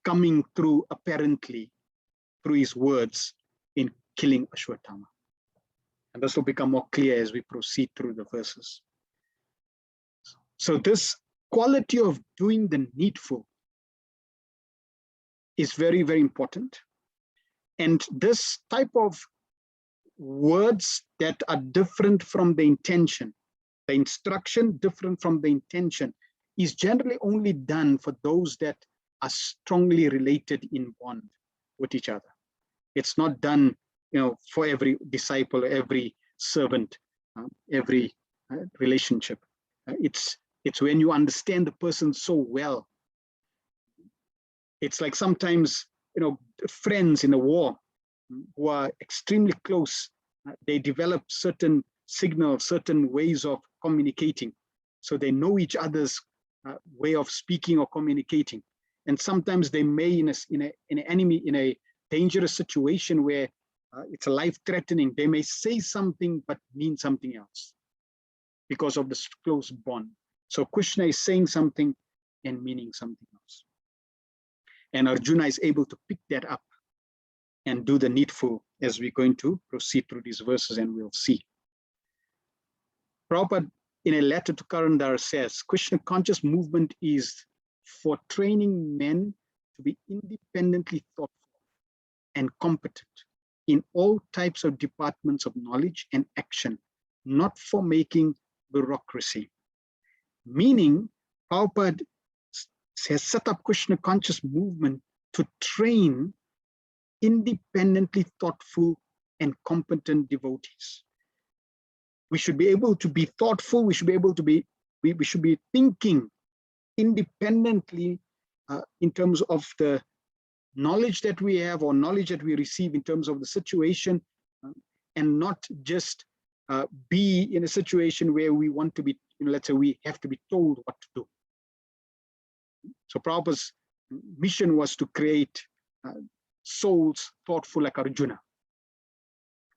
coming through apparently through his words in killing Ashwatthama. And this will become more clear as we proceed through the verses. So this quality of doing the needful is very, very important. And this type of words that are different from the intention, the instruction different from the intention, is generally only done for those that are strongly related in bond with each other. It's not done, for every disciple, every servant, every relationship. It's when you understand the person so well. It's like sometimes, friends in a war who are extremely close, they develop certain signals, certain ways of communicating. So they know each other's way of speaking or communicating. And sometimes they may, in a dangerous situation where it's a life-threatening, they may say something but mean something else because of this close bond. So Krishna is saying something and meaning something else. And Arjuna is able to pick that up and do the needful as we're going to proceed through these verses, and we'll see. Prabhupada, in a letter to Karandar, says, Krishna conscious movement is for training men to be independently thoughtful and competent in all types of departments of knowledge and action, not for making bureaucracy. Meaning, Prabhupada has set up Krishna conscious movement to train independently thoughtful and competent devotees. We should be able to be thoughtful. We should be able to be, we should be thinking independently in terms of the knowledge that we have or knowledge that we receive in terms of the situation, and not just be in a situation where we want to be, let's say we have to be told what to do. So Prabhupada's mission was to create souls thoughtful like Arjuna.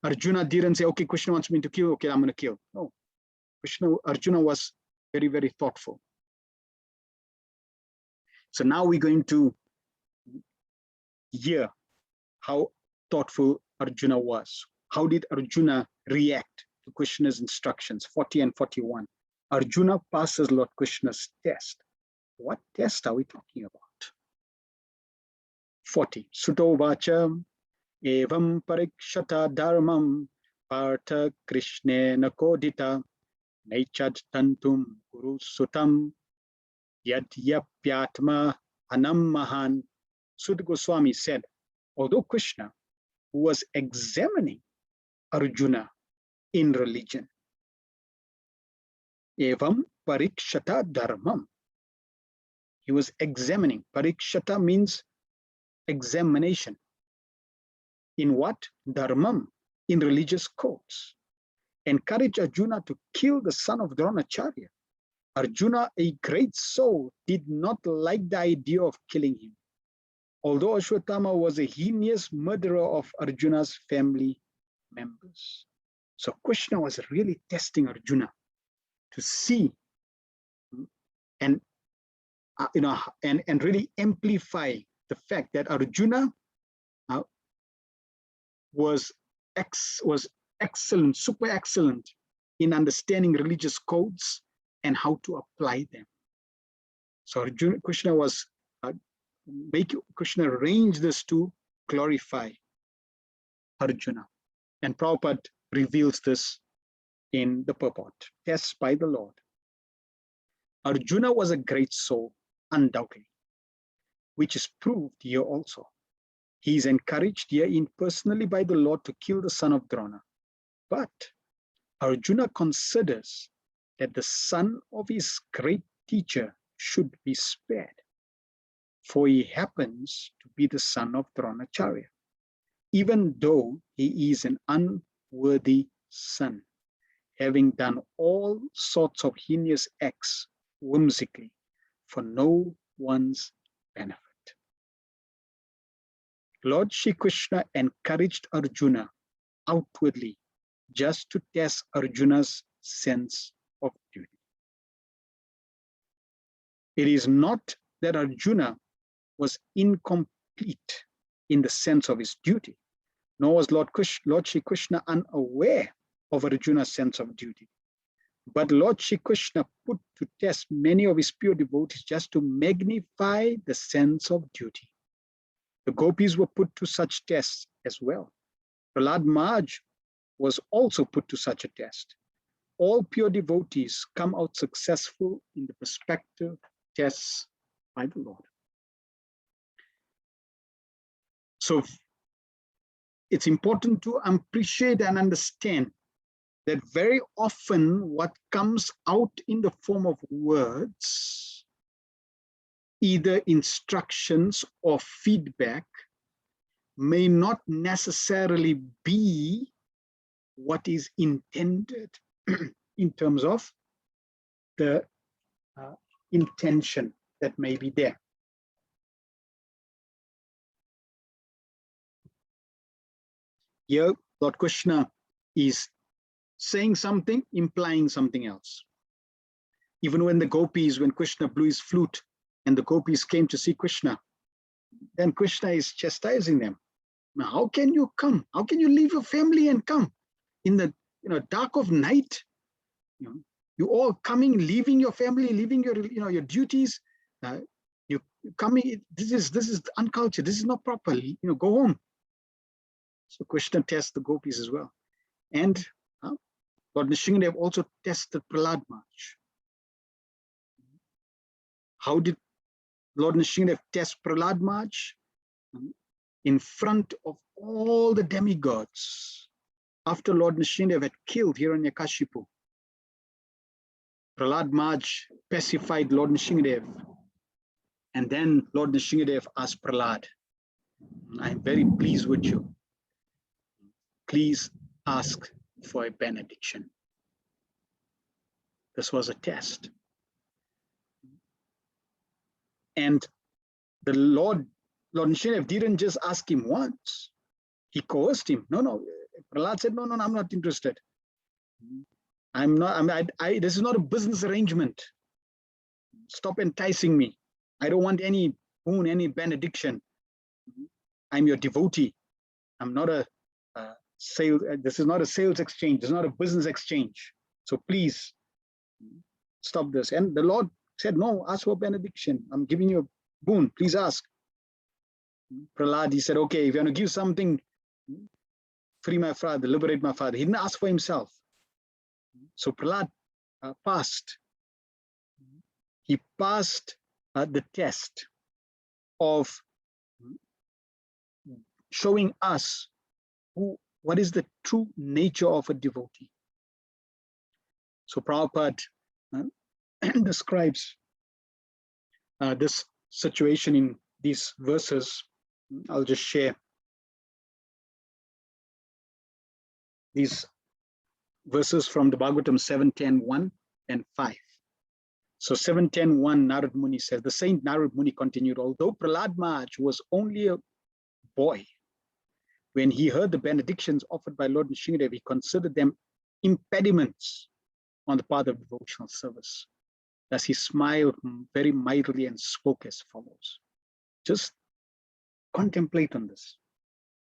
Arjuna didn't say, okay, Krishna wants me to kill, okay, I'm going to kill. No, Arjuna was very, very thoughtful. So now we're going to hear how thoughtful Arjuna was. How did Arjuna react to Krishna's instructions? 40 and 41. Arjuna passes Lord Krishna's test. What test are we talking about? 40. Suto vacha evam parikshata dharmam partha krishnena kodita naichad tantum guru sutam yad yapyatma anam mahan. Sukadev Goswami said, although Krishna, who was examining Arjuna in religion, evam parikshata dharmam, he was examining. Parikshata means examination. In what? Dharmam, in religious codes. Encouraged Arjuna to kill the son of Dronacharya. Arjuna, a great soul, did not like the idea of killing him, although Ashwatthama was a heinous murderer of Arjuna's family members. So Krishna was really testing Arjuna to see and and really amplify the fact that Arjuna was excellent, super excellent in understanding religious codes and how to apply them. So Krishna was Krishna arranged this to glorify Arjuna. And Prabhupada reveals this in the purport, tests by the Lord. Arjuna was a great soul, undoubtedly, which is proved here also. He is encouraged herein personally by the Lord to kill the son of Drona. But Arjuna considers that the son of his great teacher should be spared, for he happens to be the son of Dronacharya, even though he is an unworthy son, having done all sorts of heinous acts whimsically for no one's benefit. Lord Sri Krishna encouraged Arjuna outwardly just to test Arjuna's sense of duty. It is not that Arjuna was incomplete in the sense of his duty, nor was Lord Sri Krishna unaware of Arjuna's sense of duty. But Lord Sri Krishna put to test many of his pure devotees just to magnify the sense of duty. The gopis were put to such tests as well. Prahlad Maharaj was also put to such a test. All pure devotees come out successful in the respective tests by the Lord. So it's important to appreciate and understand that very often what comes out in the form of words, either instructions or feedback, may not necessarily be what is intended in terms of the intention that may be there. Here, Lord Krishna is saying something, implying something else. Even when the gopis, when Krishna blew his flute and the gopis came to see Krishna, then Krishna is chastising them. Now, how can you come? How can you leave your family and come in the dark of night? You all coming, leaving your family, leaving your your duties. You coming. This is uncultured. This is not proper. Go home. So Krishna tests the gopis as well, and Lord Nrsimhadev also tested Prahlad Maharaj. How did Lord Nrsimhadev test Prahlad Maharaj? In front of all the demigods. After Lord Nrsimhadev had killed Hiranyakashipu, Prahlad Maharaj pacified Lord Nrsimhadev. And then Lord Nrsimhadev asked Prahlad, I'm very pleased with you. Please ask for a benediction. This was a test. And the Lord Nrsimhadev didn't just ask him once. He coerced him. No. Prahlad said, no, I'm not interested. This is not a business arrangement. Stop enticing me. I don't want any boon, any benediction. I'm your devotee. I'm not a sale. This is not a sales exchange. It's not a business exchange. So please stop this. And the Lord said, no, ask for benediction. I'm giving you a boon. Please ask. Prahlad, he said, okay, if you want to give something, free my father, liberate my father. He didn't ask for himself. So Prahlad passed. He passed the test of showing us what is the true nature of a devotee. So Prabhupada describes this situation in these verses. I'll just share these verses from the Bhagavatam 7.10, 1 and 5. So 7.10.1, Narad Muni says, the Saint Narad Muni continued, although Prahlad Maharaj was only a boy, when he heard the benedictions offered by Lord Nrsimhadev, he considered them impediments on the path of devotional service. Thus he smiled very mildly and spoke as follows. Just contemplate on this.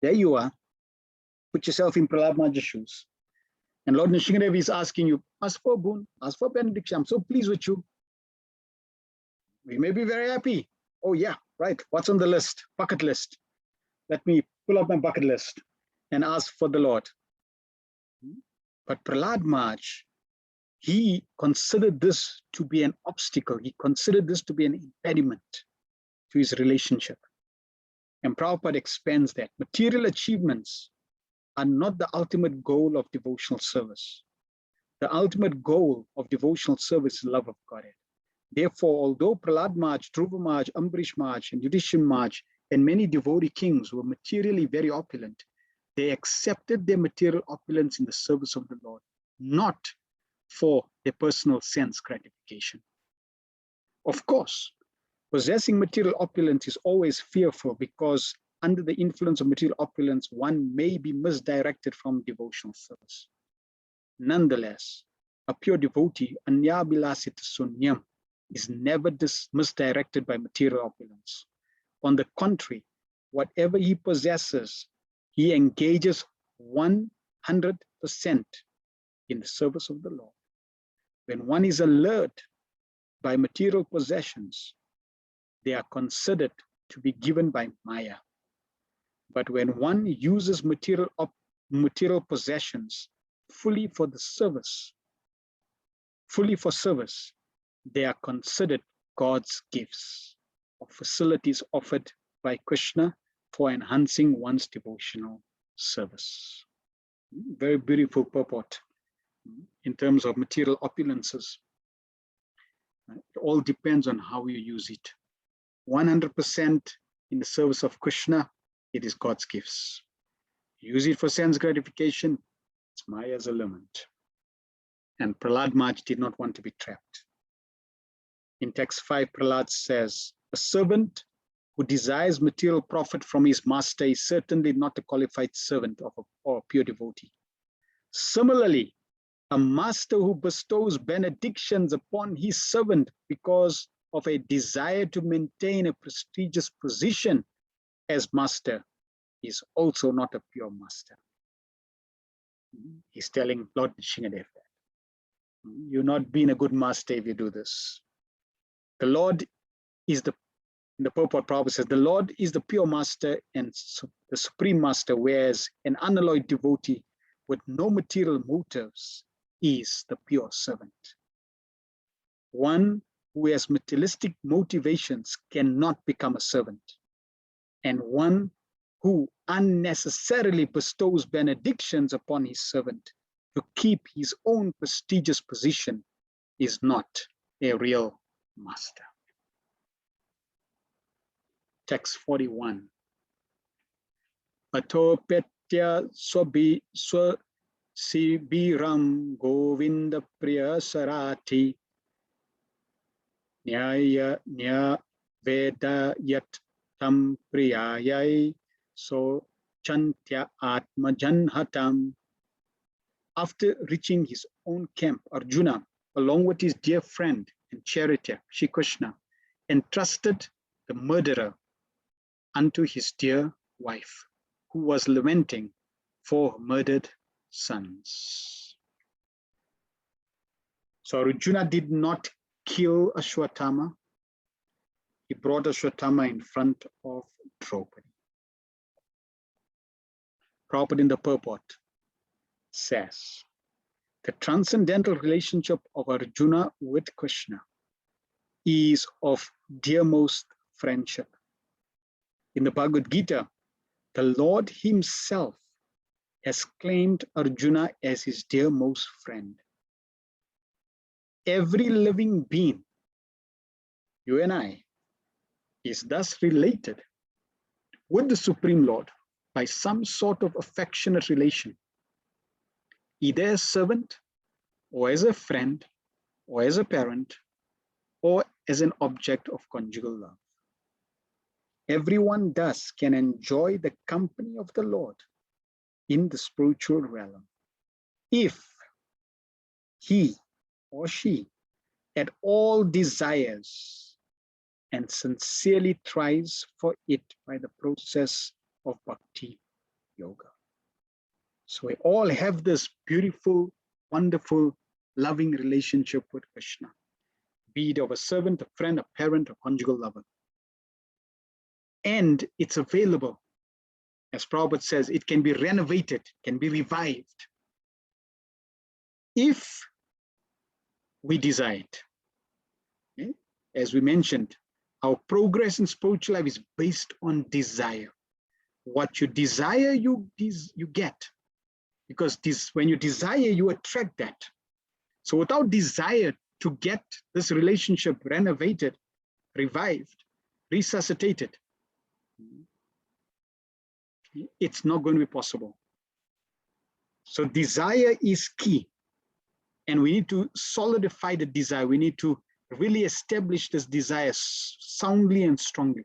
There you are. Put yourself in Prahlad Maharaj's shoes. And Lord Nrsimhadev is asking you, ask for a boon, ask for benediction. I'm so pleased with you. We may be very happy. Oh yeah, right. What's on the list? Bucket list. Let me pull out my bucket list and ask for the Lord. But Prahlad Maharaj, he considered this to be an obstacle. He considered this to be an impediment to his relationship. And Prabhupada expands that material achievements are not the ultimate goal of devotional service. The ultimate goal of devotional service is love of Godhead. Therefore, although Prahlad Maharaj, Dhruva Maharaj, Ambarish Maharaj, and Yudhishthira Maharaj, and many devotee kings were materially very opulent, they accepted their material opulence in the service of the Lord, not for their personal sense gratification. Of course, possessing material opulence is always fearful because under the influence of material opulence, one may be misdirected from devotional service. Nonetheless, a pure devotee, anyabilasita sunyam, is never misdirected by material opulence. On the contrary, whatever he possesses, he engages 100% in the service of the Lord. When one is allured by material possessions, they are considered to be given by Maya. But when one uses material possessions fully for the service, they are considered God's gifts or facilities offered by Krishna for enhancing one's devotional service. Very beautiful purport in terms of material opulences. It all depends on how you use it. 100% in the service of Krishna, it is God's gifts. Use it for sense gratification, it's Maya's element. And Prahlad Maharaj did not want to be trapped. In text 5, Prahlad says, a servant who desires material profit from his master is certainly not a qualified servant or a pure devotee. Similarly, a master who bestows benedictions upon his servant because of a desire to maintain a prestigious position as master is also not a pure master. He's telling Lord Nrsimhadev that. You're not being a good master if you do this. The Lord is the purport Prabhupada says, the Lord is the pure master and the supreme master, whereas an unalloyed devotee with no material motives is the pure servant. One who has materialistic motivations cannot become a servant, and one who unnecessarily bestows benedictions upon his servant to keep his own prestigious position is not a real master. Text 41. Atopetya sibiram govinda priya sarati nya veda yat tam priyayai so chantya atma janhatam. After reaching his own camp, Arjuna, along with his dear friend and charioteer, Sri Krishna, entrusted the murderer unto his dear wife, who was lamenting for her murdered sons. So Arjuna did not kill Ashwatthama. He brought Ashwatthama in front of Draupadi. Prabhupada in the purport says, the transcendental relationship of Arjuna with Krishna is of dearmost friendship. In the Bhagavad Gita, the Lord himself has claimed Arjuna as his dearmost friend. Every living being, you and I, is thus related with the Supreme Lord by some sort of affectionate relation, either as servant, or as a friend, or as a parent, or as an object of conjugal love. Everyone thus can enjoy the company of the Lord in the spiritual realm if he or she at all desires and sincerely tries for it by the process of bhakti yoga. So we all have this beautiful, wonderful, loving relationship with Krishna, be it of a servant, a friend, a parent, a conjugal lover. And it's available. As Prabhupada says, it can be renovated, can be revived if we desire it. Okay? As we mentioned, our progress in spiritual life is based on desire. What you desire, you get. Because when you desire, you attract that. So without desire to get this relationship renovated, revived, resuscitated, it's not going to be possible. So desire is key. And we need to solidify the desire. We need to really establish this desire soundly and strongly.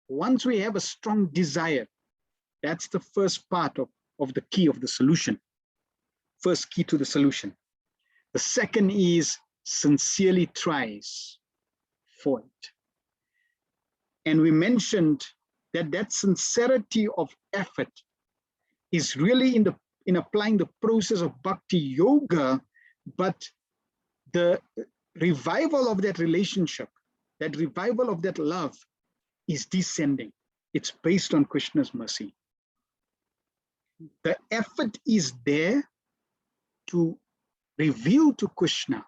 Once we have a strong desire, that's the first part of the key of the solution. First key to the solution. The second is sincerely tries for it. And we mentioned that sincerity of effort is really in applying the process of bhakti yoga, but the revival of that relationship, that revival of that love is descending. It's based on Krishna's mercy. The effort is there to reveal to Krishna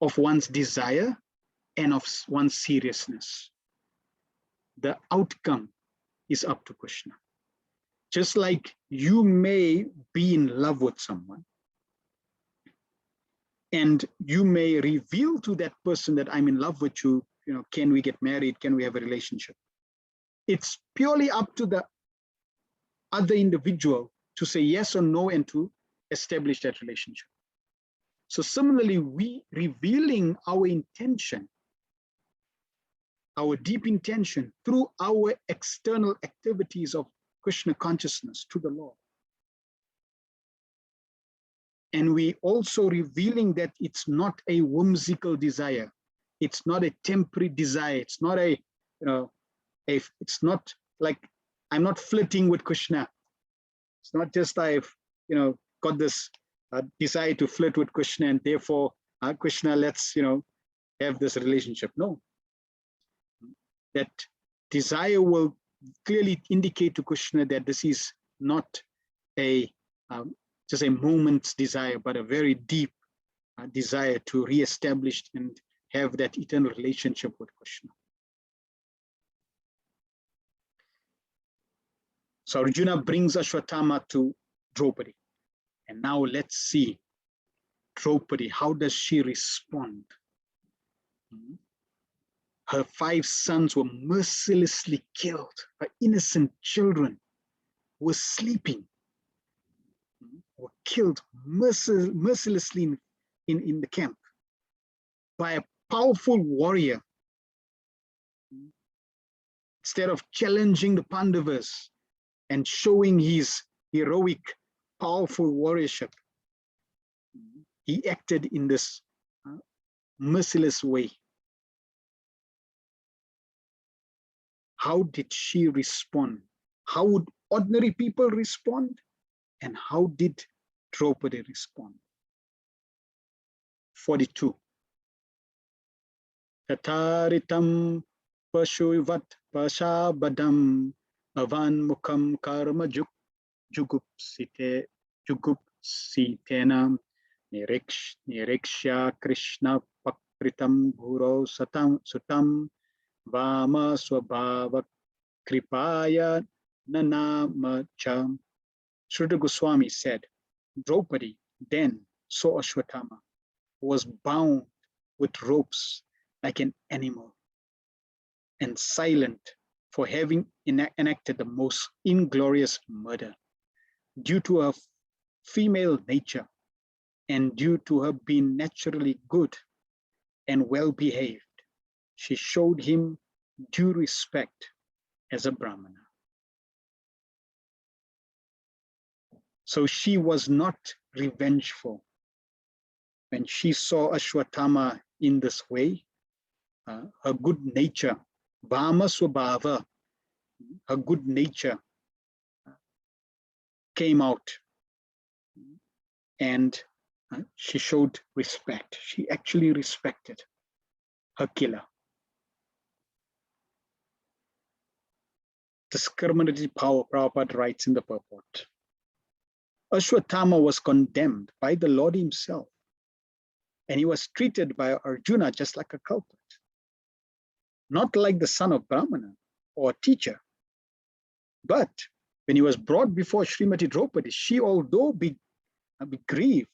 of one's desire and of one's seriousness. The outcome is up to Krishna. Just like you may be in love with someone, and you may reveal to that person that I'm in love with you, can we get married? Can we have a relationship? It's purely up to the other individual to say yes or no and to establish that relationship. So similarly, we revealing our intention, our deep intention through our external activities of Krishna consciousness to the Lord. And we also revealing that it's not a whimsical desire. It's not a temporary desire. It's not it's not like I'm not flirting with Krishna. It's not just I've, got this desire to flirt with Krishna and therefore, Krishna, let's, have this relationship. No. That desire will clearly indicate to Krishna that this is not just a moment's desire, but a very deep desire to reestablish and have that eternal relationship with Krishna. So Arjuna brings Ashwatthama to Draupadi. And now let's see Draupadi, how does she respond? Her 5 sons were mercilessly killed. Her innocent children were sleeping, were killed mercilessly in the camp by a powerful warrior. Instead of challenging the Pandavas and showing his heroic, powerful warriorship, he acted in this merciless way. How did she respond? How would ordinary people respond? And how did Draupadi respond? 42. Tataritam pashuvat pashabadam avan mukham karma jugupsitenam niriksha Krishna pakritam guru sutam vama swabhava kripaya nanamacham. Srila Goswami said, Draupadi then saw Ashwatthama, who was bound with ropes like an animal and silent for having enacted the most inglorious murder. Due to her female nature and due to her being naturally good and well behaved, she showed him due respect as a Brahmana. So she was not revengeful. When she saw Ashwatthama in this way, her good nature, Vama Swabhava, her good nature came out, and she showed respect. She actually respected her killer. Discriminatory power, Prabhupada writes in the purport. Ashwatthama was condemned by the Lord himself, and he was treated by Arjuna just like a culprit, not like the son of Brahmana or a teacher. But when he was brought before Srimati Draupadi, she, although be grieved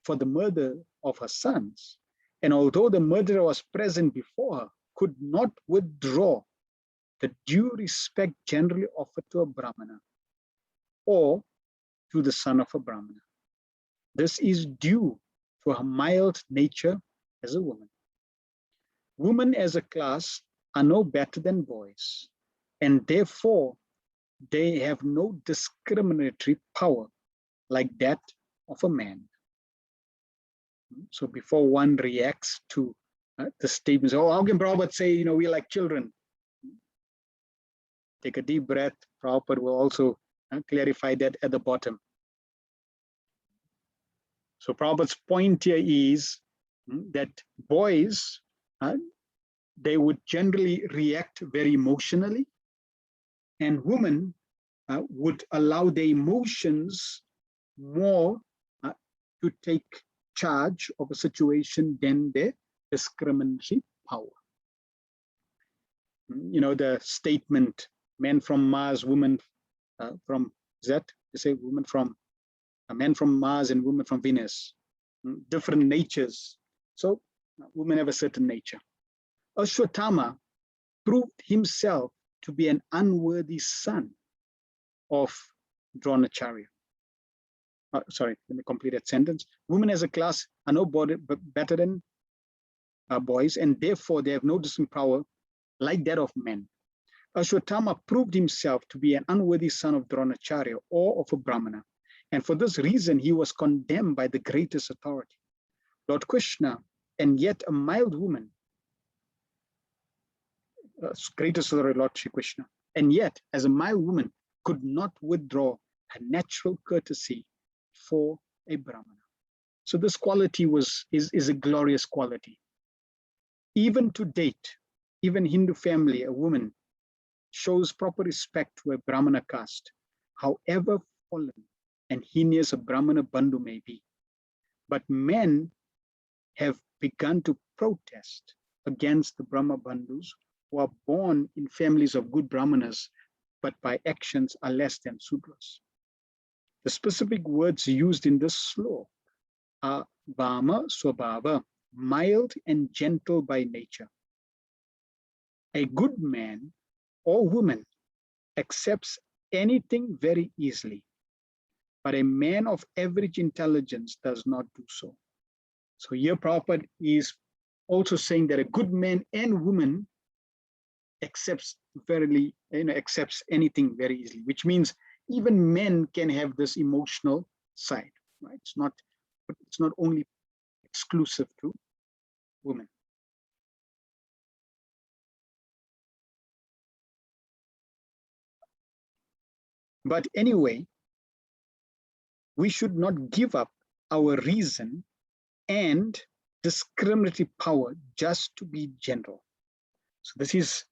for the murder of her sons, and although the murderer was present before her, could not withdraw the due respect generally offered to a Brahmana or to the son of a Brahmana. This is due to her mild nature as a woman. Women as a class are no better than boys, and therefore they have no discriminatory power like that of a man. So before one reacts to the statements, oh, how can Prabhupada say, we like children? Take a deep breath. Prabhupada will also clarify that at the bottom. So Prabhupada's point here is that boys, they would generally react very emotionally, and women would allow their emotions more to take charge of a situation than their discriminatory power. The statement, men from Mars, women from Z, they say women from men from Mars and women from Venus, different natures. So women have a certain nature. Ashwatthama proved himself to be an unworthy son of Dronacharya. Sorry, let me complete that sentence. Women as a class are no better than boys, and therefore they have no distinct power like that of men. Ashwatthama proved himself to be an unworthy son of Dronacharya or of a Brahmana, and for this reason he was condemned by the greatest authority, Lord Krishna, and yet a mild woman, greatest authority, Lord Sri Krishna, and yet as a mild woman could not withdraw her natural courtesy for a Brahmana. So this quality is a glorious quality. Even to date, even Hindu family, a woman shows proper respect to a Brahmana caste, however fallen and heinous a Brahmana bandhu may be. But men have begun to protest against the Brahma Bandhus who are born in families of good Brahmanas, but by actions are less than Sudras. The specific words used in this sloka are Vama Swabhava, mild and gentle by nature. A good man or woman accepts anything very easily, but a man of average intelligence does not do so. So here Prabhupada is also saying that a good man and woman accepts anything very easily, which means even men can have this emotional side, right? It's not only exclusive to women. But anyway, we should not give up our reason and discriminatory power just to be gentle. So this is,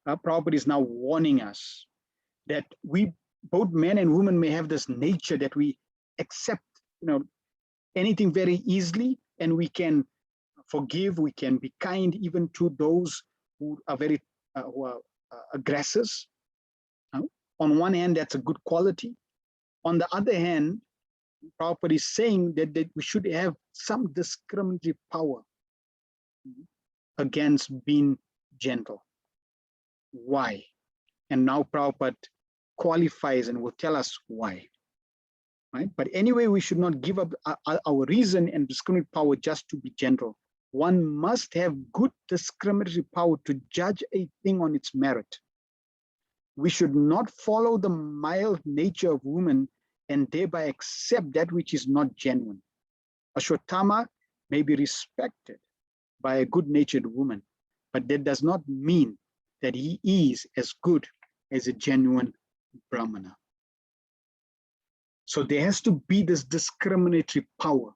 Prabhupada is now warning us that we, both men and women, may have this nature that we accept, anything very easily, and we can forgive, we can be kind even to those who are very aggressors. On one hand, that's a good quality. On the other hand, Prabhupada is saying that we should have some discriminatory power against being gentle. Why? And now Prabhupada qualifies and will tell us why. Right? But anyway, we should not give up our reason and discriminatory power just to be gentle. One must have good discriminatory power to judge a thing on its merit. We should not follow the mild nature of women and thereby accept that which is not genuine. Ashvatama may be respected by a good-natured woman, but that does not mean that he is as good as a genuine Brahmana. So there has to be this discriminatory power.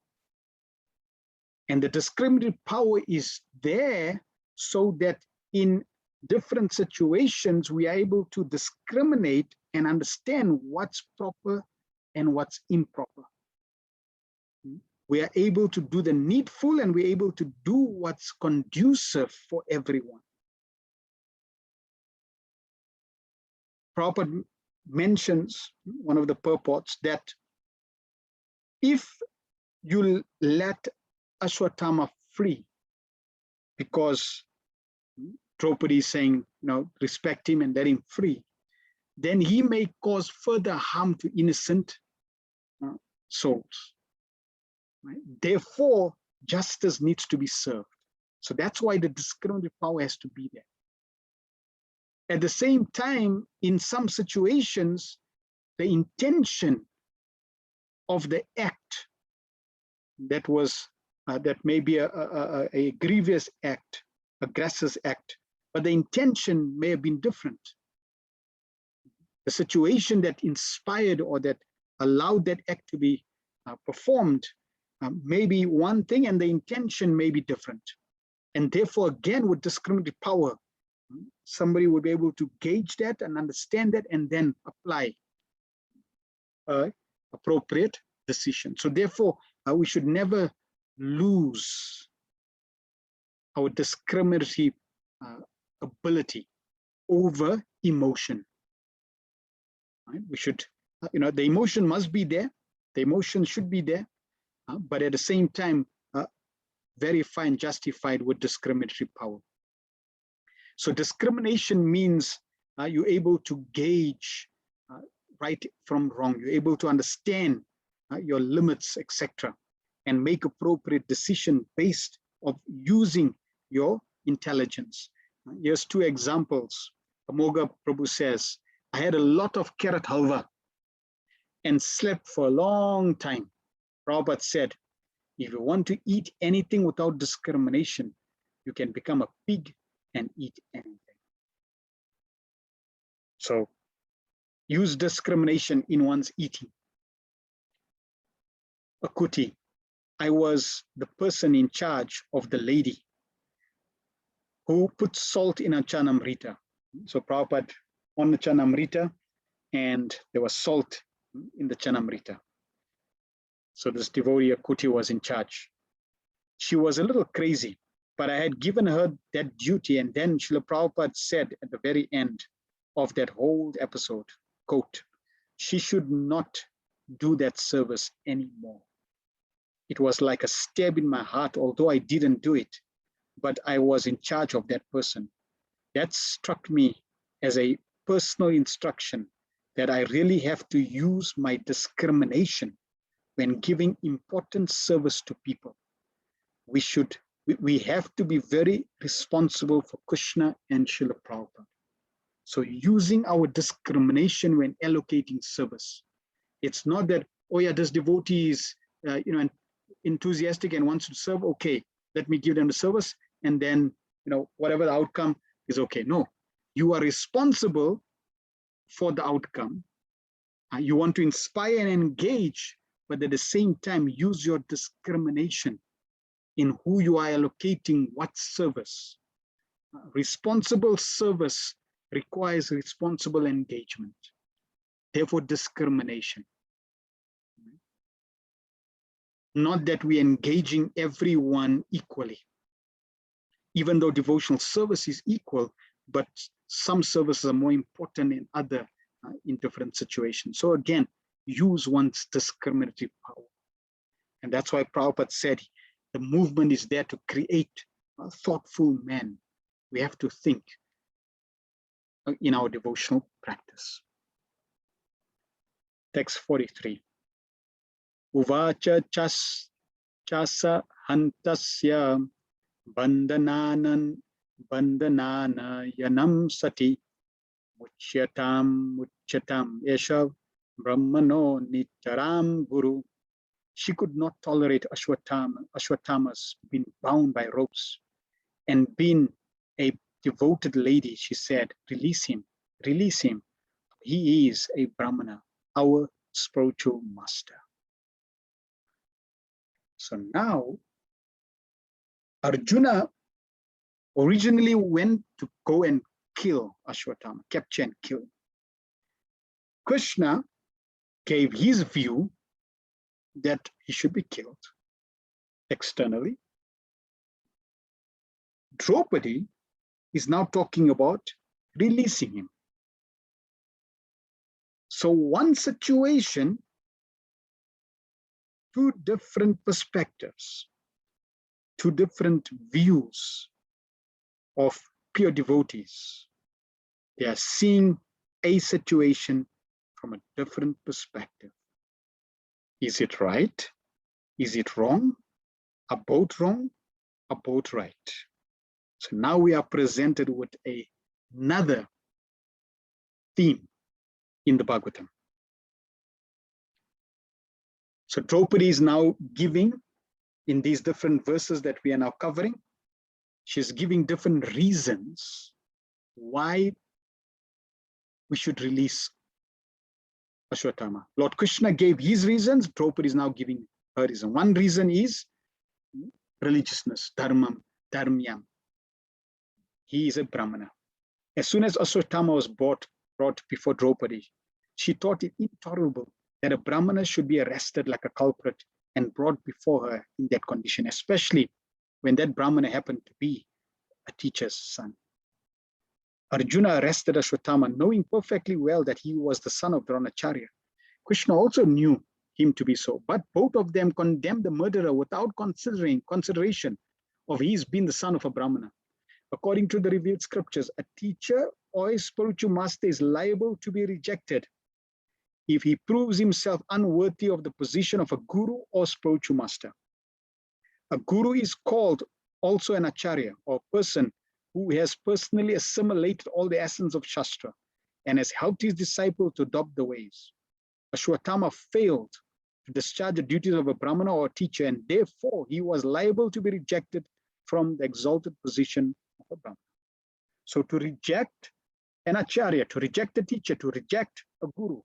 And the discriminatory power is there so that in different situations, we are able to discriminate and understand what's proper and what's improper. We are able to do the needful and we're able to do what's conducive for everyone. Prabhupada mentions one of the purports that if you let Ashwatthama free, because Draupadi is saying, respect him and let him free, then he may cause further harm to innocent souls. Right? Therefore, justice needs to be served. So that's why the discriminatory power has to be there. At the same time, in some situations, the intention of the act that may be a grievous act, aggressor's act, but the intention may have been different. The situation that inspired or that allowed that act to be performed may be one thing and the intention may be different. And therefore, again, with discriminatory power, somebody would be able to gauge that and understand that and then apply appropriate decision. So therefore, we should never lose our discriminatory ability over emotion. Right? We should, the emotion must be there. The emotion should be there, but at the same time, verify and justified with discriminatory power. So discrimination means you're able to gauge right from wrong. You're able to understand your limits, etc., and make appropriate decision based of using your intelligence. Here's two examples. Amoga Prabhu says, I had a lot of carrot halwa and slept for a long time. Prabhupada said, if you want to eat anything without discrimination, you can become a pig and eat anything. So use discrimination in one's eating. Akuti, I was the person in charge of the lady who put salt in Arcana-mitra. So Prabhupada on the Arcana-mitra, and there was salt in the Arcana-mitra. So this devotee Akuti was in charge. She was a little crazy. But I had given her that duty, and then Srila Prabhupada said at the very end of that whole episode, quote, she should not do that service anymore. It was like a stab in my heart, although I didn't do it, but I was in charge of that person. That struck me as a personal instruction that I really have to use my discrimination when giving important service to people. We have to be very responsible for Krishna and Srila Prabhupada. So using our discrimination when allocating service. It's not that, oh yeah, this devotee is enthusiastic and wants to serve, okay, let me give them the service, and then whatever the outcome is okay. No, you are responsible for the outcome. You want to inspire and engage, but at the same time use your discrimination in who you are allocating what service. Responsible service requires responsible engagement. Therefore, discrimination. Not that we're engaging everyone equally. Even though devotional service is equal, but some services are more important in different situations. So again, use one's discriminative power. And that's why Prabhupada said the movement is there to create thoughtful men. We have to think in our devotional practice. Text 43. Uvacha chasa hantasya bandhanana yanam sati muchyatam yesha brahmano nitaram guru. She could not tolerate Ashwatthama's being bound by ropes and being a devoted lady. She said, release him. He is a Brahmana, our spiritual master. So now, Arjuna originally went to go and kill Ashwatthama, capture and kill him. Krishna gave his view that he should be killed externally. Draupadi is now talking about releasing him. So one situation, two different perspectives, two different views of pure devotees. They are seeing a situation from a different perspective. Is it right? Is it wrong? Are both wrong? Are both right? So now we are presented with another theme in the Bhagavatam. So Draupadi is now giving, in these different verses that we are now covering, she's giving different reasons why we should release Ashwatthama. Lord Krishna gave his reasons, Draupadi is now giving her reason. One reason is religiousness, dharmyam. He is a Brahmana. As soon as Ashwatthama was brought before Draupadi, she thought it intolerable that a Brahmana should be arrested like a culprit and brought before her in that condition, especially when that Brahmana happened to be a teacher's son. Arjuna arrested Ashwatthama, knowing perfectly well that he was the son of Dronacharya. Krishna also knew him to be so, but both of them condemned the murderer without consideration of his being the son of a Brahmana. According to the revealed scriptures, a teacher or a spiritual master is liable to be rejected if he proves himself unworthy of the position of a guru or spiritual master. A guru is called also an acharya, or person who has personally assimilated all the essence of Shastra and has helped his disciple to adopt the ways. Ashwatthama failed to discharge the duties of a Brahmana or a teacher, and therefore he was liable to be rejected from the exalted position of a Brahmana. So to reject an acharya, to reject a teacher, to reject a guru,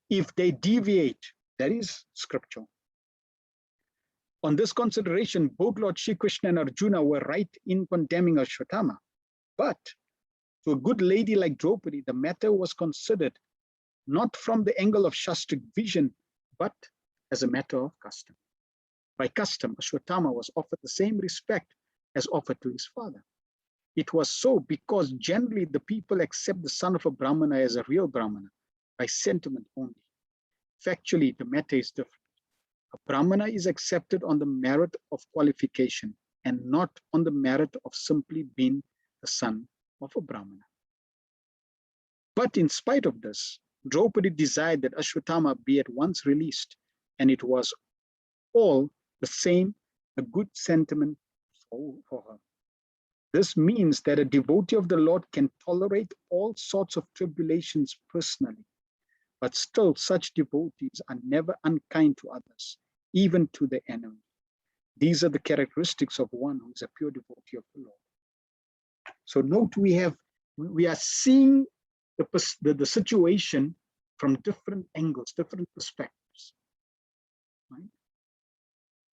if they deviate, that is scriptural. On this consideration, both Lord Sri Krishna and Arjuna were right in condemning Ashwatthama. But to a good lady like Draupadi, the matter was considered not from the angle of Shastric vision, but as a matter of custom. By custom, Ashwatthama was offered the same respect as offered to his father. It was so because generally the people accept the son of a Brahmana as a real Brahmana by sentiment only. Factually, the matter is different. A Brahmana is accepted on the merit of qualification and not on the merit of simply being the son of a Brahmana. But in spite of this, Draupadi desired that Ashvatama be at once released, and it was all the same a good sentiment for her. This means that a devotee of the Lord can tolerate all sorts of tribulations personally, but still such devotees are never unkind to others, even to the enemy. These are the characteristics of one who is a pure devotee of the Lord. So note, we are seeing the situation from different angles, different perspectives. Right?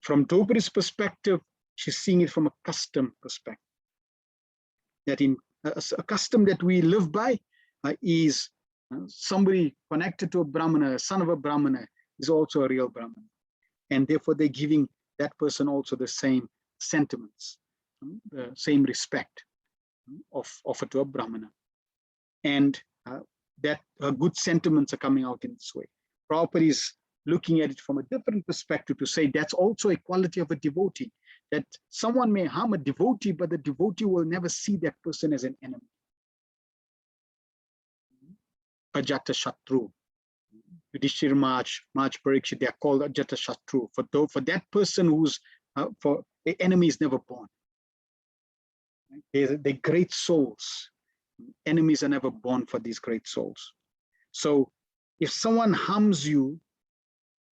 From Draupadi's perspective, she's seeing it from a custom perspective. That in a custom that we live by is somebody connected to a Brahmana, a son of a Brahmana, is also a real Brahmana. And therefore they're giving that person also the same sentiments, the same respect offered to a Brahmana. And that good sentiments are coming out in this way. Prabhupada is looking at it from a different perspective to say that's also a quality of a devotee, that someone may harm a devotee, but the devotee will never see that person as an enemy. Ajata Shatru. Yudhishthira March Parikshit, they are called Ajata Shatru. For that person who's, for the enemy is never born. They're great souls. Enemies are never born for these great souls. So if someone harms you,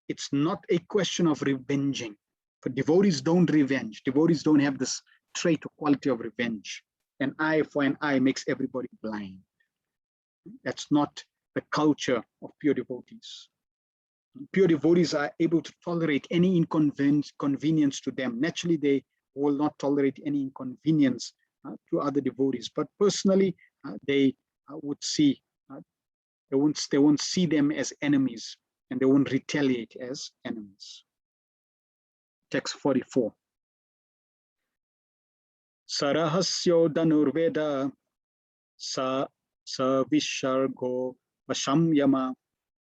it's not a question of revenging. For devotees don't revenge. Devotees don't have this trait or quality of revenge. An eye for an eye makes everybody blind. That's not the culture of pure devotees. Pure devotees are able to tolerate any inconvenience to them. Naturally, they will not tolerate any inconvenience to other devotees. But personally, they would see, they won't see them as enemies, and they won't retaliate as enemies. Text 44. Sarahasyo danurveda sa vishargo vashamyama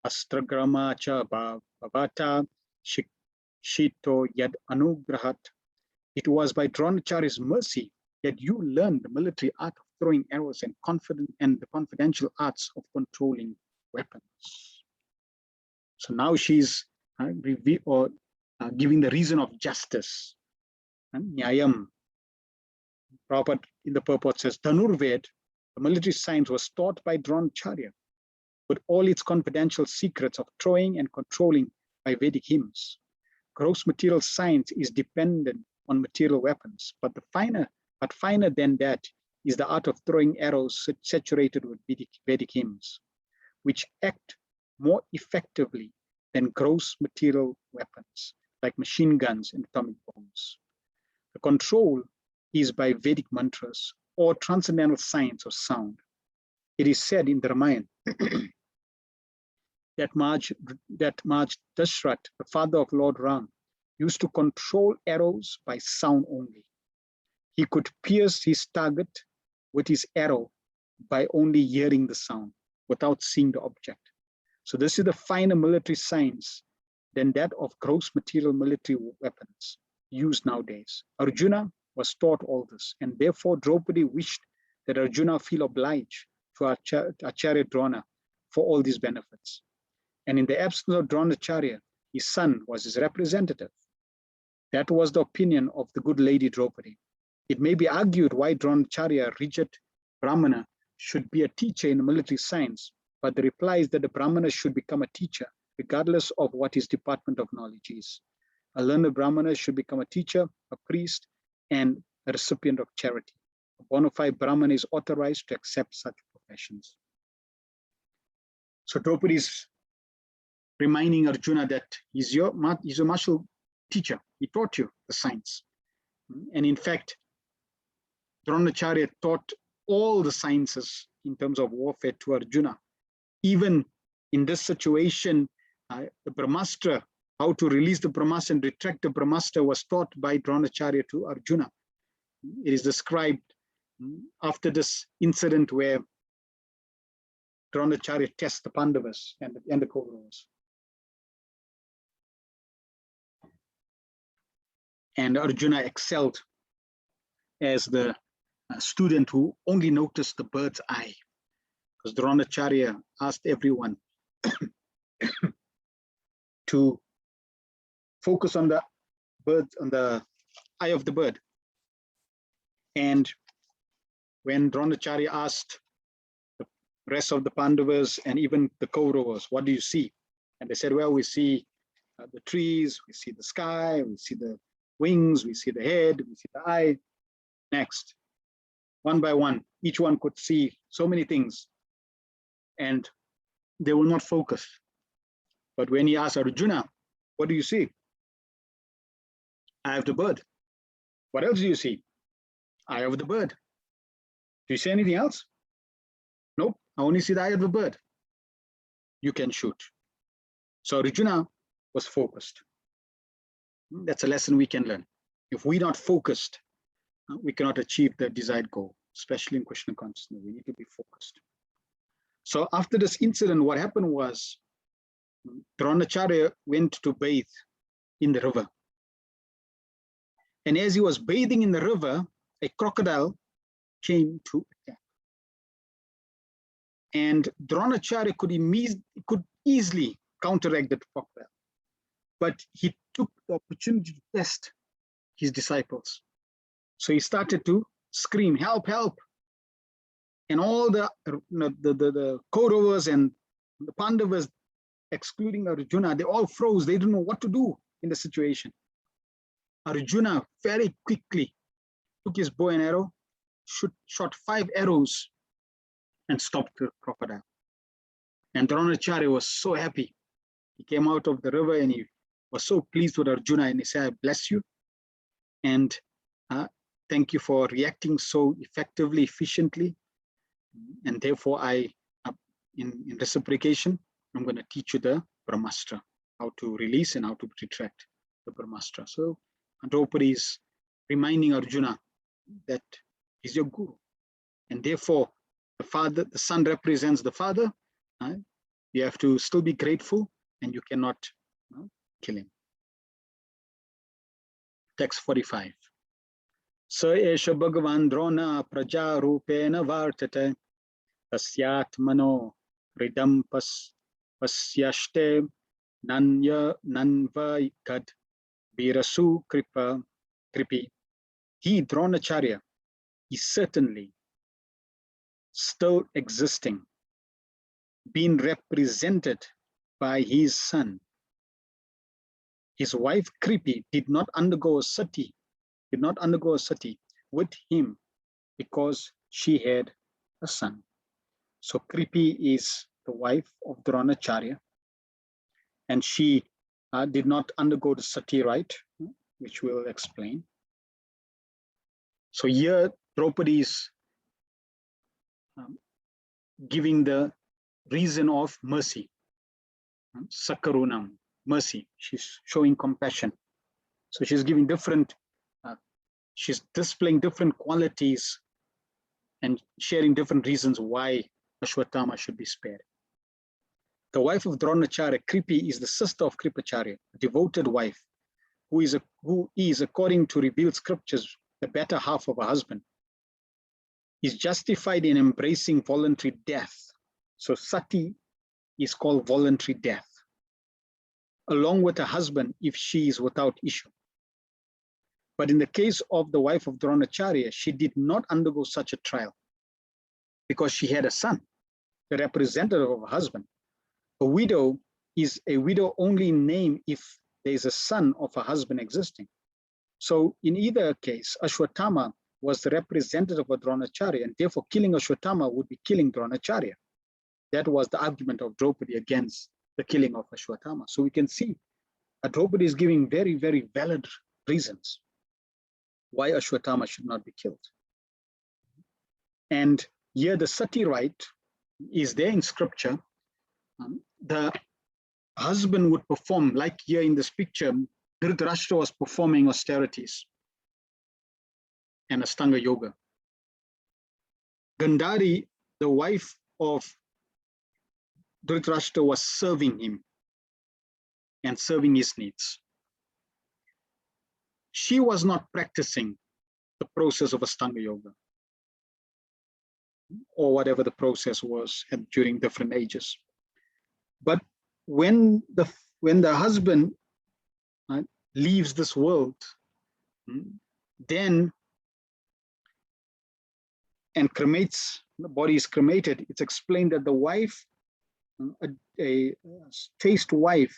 astragrama cha bhavata shito yad anugrahat. It was by Dronacharya's mercy that you learned the military art of throwing arrows and the confidential arts of controlling weapons. So now she's giving the reason of justice. And Nyayam, Prabhupada in the purport says, Dhanurved, the military science, was taught by Dronacharya with all its confidential secrets of throwing and controlling by Vedic hymns. Gross material science is dependent on material weapons, but finer than that is the art of throwing arrows saturated with Vedic hymns, which act more effectively than gross material weapons like machine guns and atomic bombs. The control is by Vedic mantras or transcendental science of sound. It is said in the Ramayana that Dashrath, the father of Lord Ram, used to control arrows by sound only. He could pierce his target with his arrow by only hearing the sound without seeing the object. So this is the finer military science than that of gross material military weapons used nowadays. Arjuna was taught all this, and therefore Draupadi wished that Arjuna feel obliged to Acharya Drona for all these benefits. And in the absence of Dronacharya, his son was his representative. That was the opinion of the good lady Draupadi. It may be argued why Dronacharya, rigid Brahmana, should be a teacher in military science, but the reply is that the Brahmana should become a teacher, regardless of what his department of knowledge is. A learned Brahmana should become a teacher, a priest, and a recipient of charity. A bona fide Brahmana is authorized to accept such professions. So Draupadi is reminding Arjuna that he's your martial teacher. He taught you the science. And in fact, Dronacharya taught all the sciences in terms of warfare to Arjuna. Even in this situation, the Brahmastra, how to release the Brahmastra and retract the Brahmastra, was taught by Dronacharya to Arjuna. It is described after this incident where Dronacharya tests the Pandavas and the Kauravas. And Arjuna excelled as the student who only noticed the bird's eye, because Dronacharya asked everyone to focus on the bird, on the eye of the bird. And when Dronacharya asked the rest of the Pandavas and even the Kauravas, what do you see? And they said, well, we see the trees, we see the sky, we see the wings, we see the head, we see the eye. Next, one by one, each one could see so many things and they will not focus. But when he asked Arjuna, what do you see? Eye of the bird. What else do you see? Eye of the bird. Do you see anything else? Nope, I only see the eye of the bird. You can shoot. So Arjuna was focused. That's a lesson we can learn. If we're not focused, we cannot achieve the desired goal, especially in Krishna consciousness. We need to be focused. So after this incident, what happened was Dronacharya went to bathe in the river. And as he was bathing in the river, a crocodile came to attack. And Dronacharya could easily counteract the crocodile. But he took the opportunity to test his disciples. So he started to scream, help, help. And all the Kauravas and the Pandavas, excluding Arjuna, they all froze. They didn't know what to do in the situation. Arjuna very quickly took his bow and arrow, shot 5 arrows and stopped the crocodile. And Dronacharya was so happy. He came out of the river and he was so pleased with Arjuna and he said, I bless you. And thank you for reacting so effectively, efficiently. And therefore, in reciprocation, I'm going to teach you the Brahmastra, how to release and how to retract the Brahmastra. So Draupadi is reminding Arjuna that he's your guru. And therefore, the son represents the father. You have to still be grateful and you cannot kill him. Text 45. Sa esha Bhagavan Drona praja rupena vartate tasyatmano ridam pasyashte nanvaikad virasu kripi. He, Dronacharya, is certainly still existing, being represented by his son. His wife Kripi did not undergo a sati with him because she had a son. So Kripi is the wife of Dronacharya, and she did not undergo the sati rite, which we'll explain. So here Draupadi is giving the reason of mercy, sakarunam, mercy. She's showing compassion. So she's giving she's displaying different qualities and sharing different reasons why Ashwatthama should be spared. The wife of Dronacharya, Kripi, is the sister of Kripacharya, a devoted wife, who is, according to revealed scriptures, the better half of a husband, is justified in embracing voluntary death. So sati is called voluntary death, along with her husband if she is without issue. But in the case of the wife of Dronacharya, she did not undergo such a trial because she had a son, the representative of her husband. A widow is a widow only in name if there is a son of a husband existing. So in either case, Ashwatthama was the representative of Dronacharya, and therefore killing Ashwatthama would be killing Dronacharya. That was the argument of Draupadi against the killing of Ashwatthama. So we can see that Draupadi is giving very, very valid reasons why Ashwatthama should not be killed. And here the sati rite is there in scripture. The husband would perform, like here in this picture, Dhritarashtra was performing austerities. and Astanga Yoga. Gandhari, the wife of Dhritarashtra, was serving him and serving his needs. She was not practicing the process of Astanga Yoga, or whatever the process was during different ages. But when the husband leaves this world, then and cremates, the body is cremated, it's explained that the wife, a chaste wife,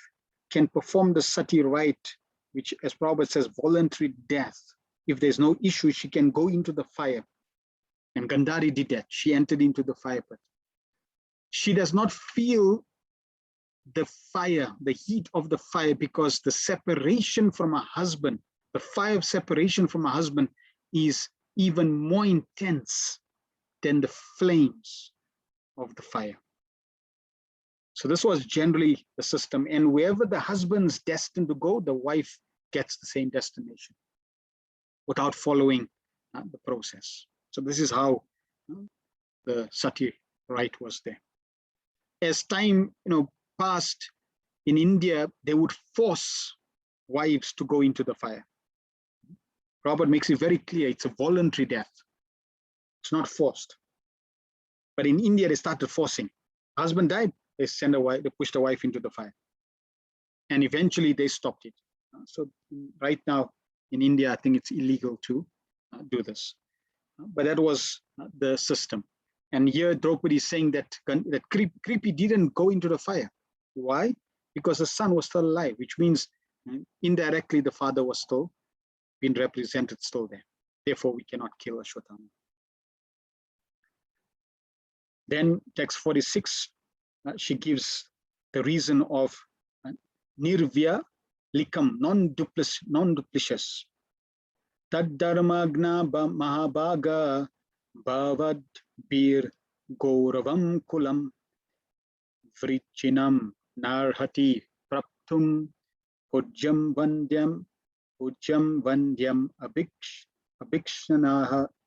can perform the sati rite, which, as Prabhupada says, voluntary death. If there's no issue, she can go into the fire. And Gandhari did that. She entered into the fire pit. She does not feel the fire, the heat of the fire, because the separation from her husband, the fire of separation from her husband, is even more intense than the flames of the fire. So this was generally the system. And wherever the husband's destined to go, the wife gets the same destination without following the process. So this is how the sati rite was there. As time passed, in India, they would force wives to go into the fire. Prabhupada makes it very clear, it's a voluntary death. It's not forced. But in India, they started forcing. Husband died, they send a wife, they pushed the wife into the fire. And eventually they stopped it. So right now in India, I think it's illegal to do this. But that was the system. And here Draupadi is saying that Kripi didn't go into the fire. Why? Because the son was still alive, which means indirectly the father was still being represented, still there. Therefore, we cannot kill Ashvatama. Then text 46, she gives the reason of nirvya likam, non-duplicious. Tad dharmagna mahabhaga bhavad bir gauravam kulam vrichinam narhati praptum pujyam vandyam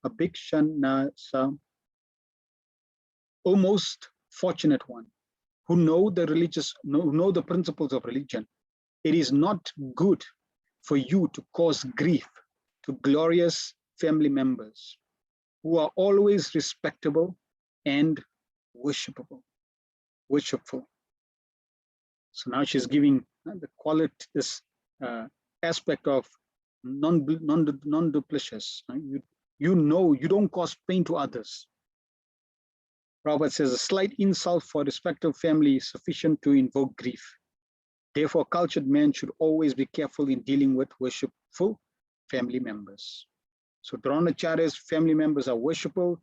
abhikshanasa. O most fortunate one, who know the principles of religion, it is not good for you to cause grief to glorious family members who are always respectable and worshipful. So now she's giving the quality, this aspect of non-duplicious. You know, you don't cause pain to others. Prabhupada says a slight insult for respective family is sufficient to invoke grief. Therefore, cultured men should always be careful in dealing with worshipful family members. So Dronacharya's family members are worshipful,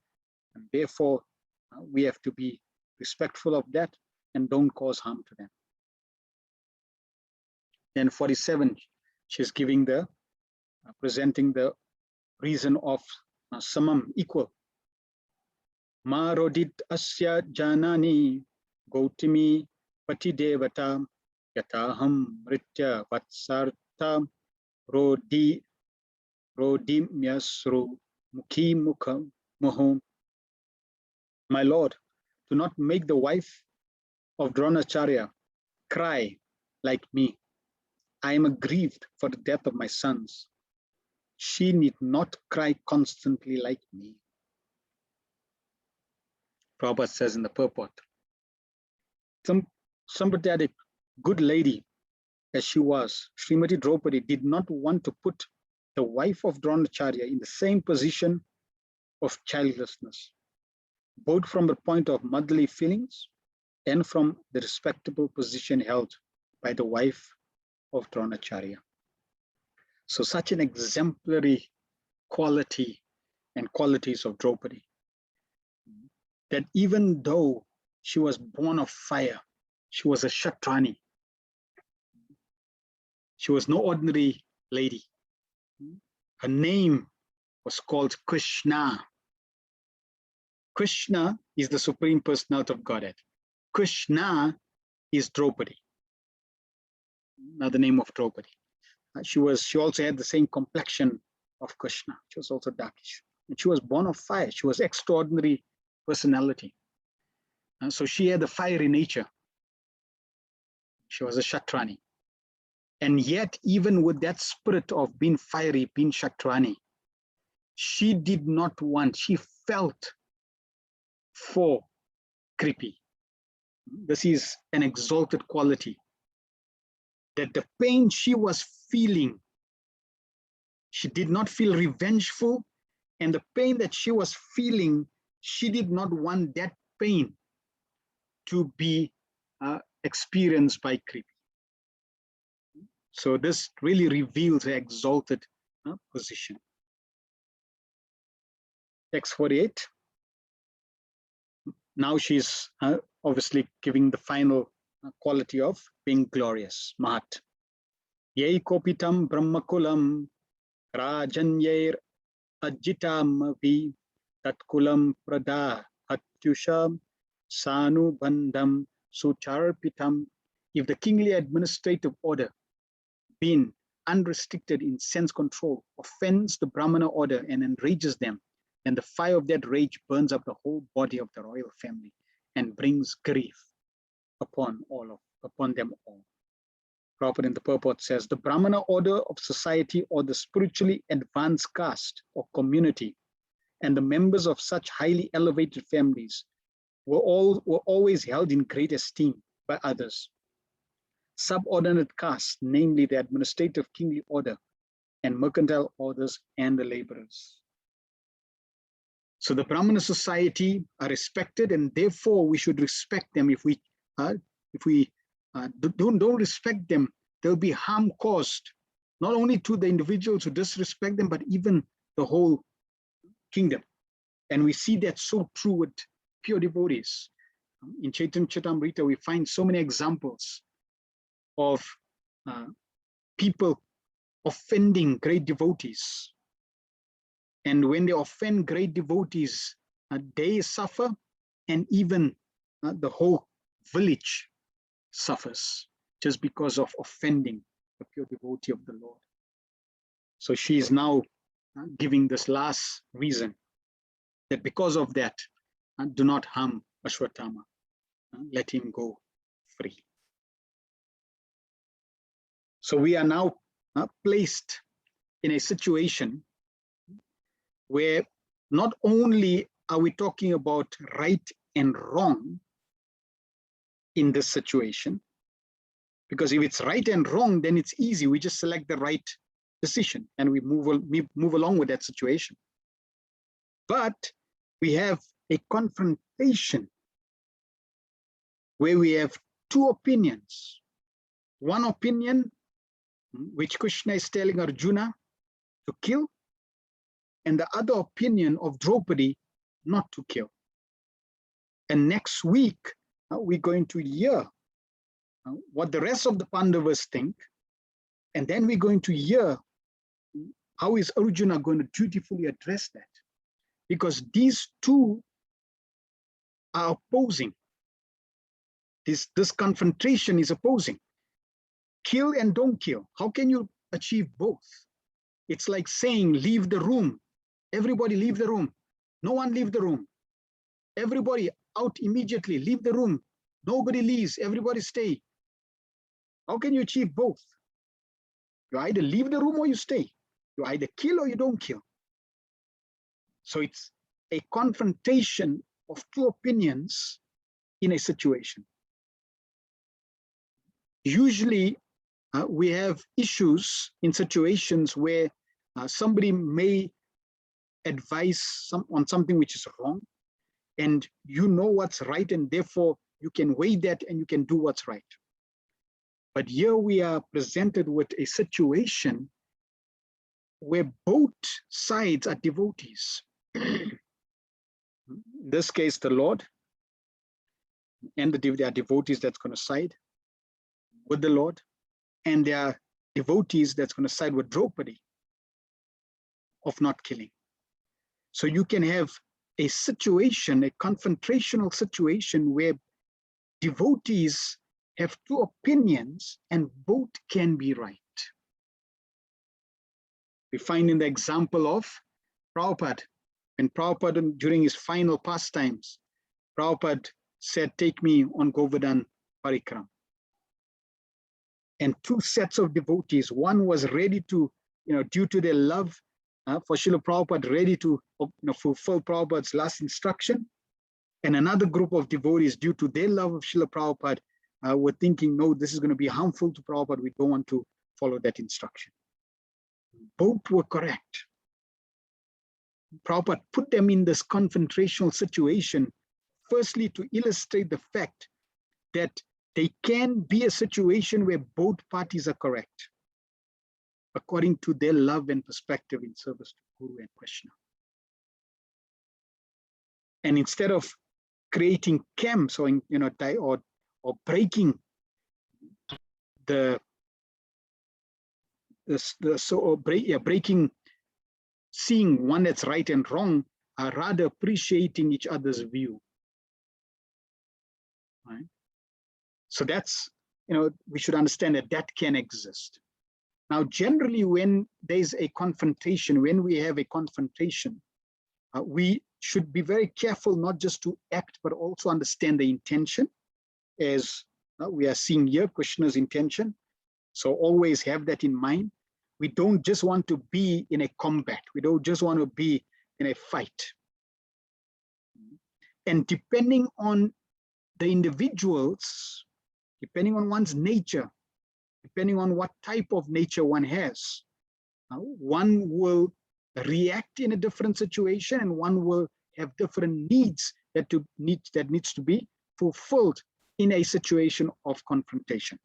and therefore we have to be respectful of that and don't cause harm to them. Then 47, she's giving presenting the reason of samam, equal. Marodit asya janani gautami pati devata yataham ritya vatsarta rodimyasru mukhi mukham mohom. My Lord, do not make the wife of Dronacharya cry like me. I am aggrieved for the death of my sons. She need not cry constantly like me. Prabhupada says in the purport, some sympathetic good lady as she was, Srimati Draupadi did not want to put the wife of Dronacharya in the same position of childlessness, both from the point of motherly feelings and from the respectable position held by the wife of Dronacharya. So such an exemplary quality and qualities of Draupadi, that even though she was born of fire, she was a Kshatrani. She was no ordinary lady. Her name was called Krishna. Krishna is the Supreme Personality of Godhead. Krishna is Draupadi, another name of Draupadi. She also had the same complexion of Krishna. She was also darkish. And she was born of fire. She was extraordinary personality. And so she had a fiery nature. She was a Kshatrani. And yet, even with that spirit of being fiery, being Kshatrani, she did not want, she felt for Kripi. This is an exalted quality. That the pain she was feeling, she did not feel revengeful, and the pain that she was feeling, she did not want that pain to be experienced by Kripi. So this really reveals her exalted position. Text 48. Now she's obviously giving the final quality of being glorious, Mahat. Yei kopitam brahmakulam rajanyer ajitamavi tatkulam prada hatyusham sanu bandham sucharpitam. If the kingly administrative order, being unrestricted in sense control, offends the Brahmana order and enrages them, then the fire of that rage burns up the whole body of the royal family and brings grief upon them all. Prabhupada in the purport says, the Brahmana order of society or the spiritually advanced caste or community and the members of such highly elevated families were always held in great esteem by others. Subordinate castes, namely the administrative kingly order and mercantile orders and the laborers. So the Brahmana society are respected, and therefore we should respect them. If we don't respect them, there will be harm caused not only to the individuals who disrespect them, but even the whole kingdom. And we see that so true with pure devotees. In Chaitanya Charitamrita, we find so many examples of people offending great devotees. And when they offend great devotees, they suffer, and even the whole village suffers just because of offending the pure devotee of the Lord. So she is now giving this last reason that because of that, do not harm Ashwatthama. Let him go free. So we are now placed in a situation where not only are we talking about right and wrong in this situation, because if it's right and wrong, then it's easy. We just select the right decision and we move along with that situation. But we have a confrontation where we have two opinions. One opinion, which Krishna is telling Arjuna to kill, and the other opinion of Draupadi not to kill. And next week, we're going to hear what the rest of the Pandavas think, and then we're going to hear how is Arjuna going to dutifully address that. Because these two are opposing. This confrontation is opposing. Kill and don't kill. How can you achieve both? It's like saying, leave the room. Everybody leave the room. No one leave the room. Everybody out immediately, leave the room. Nobody leaves, everybody stay. How can you achieve both? You either leave the room or you stay. You either kill or you don't kill. So it's a confrontation of two opinions in a situation. Usually, we have issues in situations where somebody may advise on something which is wrong, and you know what's right, and therefore you can weigh that and you can do what's right. But here we are presented with a situation where both sides are devotees. In this case, the Lord and there are devotees that's going to side with the Lord, and there are devotees that's going to side with Draupadi of not killing. So you can have a situation, a confrontational situation where devotees have two opinions and both can be right. We find in the example of Prabhupada. When Prabhupada, during his final pastimes, Prabhupada said, take me on Govardhan Parikram. And two sets of devotees, one was ready to, due to their love for Srila Prabhupada, ready to fulfill Prabhupada's last instruction. And another group of devotees, due to their love of Srila Prabhupada, were thinking, no, this is going to be harmful to Prabhupada. We don't want to follow that instruction. Both were correct. Prabhupada put them in this confrontational situation, firstly to illustrate the fact that there can be a situation where both parties are correct, according to their love and perspective in service to Guru and Krishna. And instead of creating camps or breaking breaking, seeing one that's right and wrong, are rather appreciating each other's view. Right? So that's, we should understand that that can exist. Now, generally, when there's a confrontation, when we have a confrontation, we should be very careful not just to act, but also understand the intention, as we are seeing here, Krishna's intention. So always have that in mind. We don't just want to be in a combat. We don't just want to be in a fight. And depending on the individuals, depending on one's nature, depending on what type of nature one has, one will react in a different situation, and one will have different needs that needs to be fulfilled in a situation of confrontation.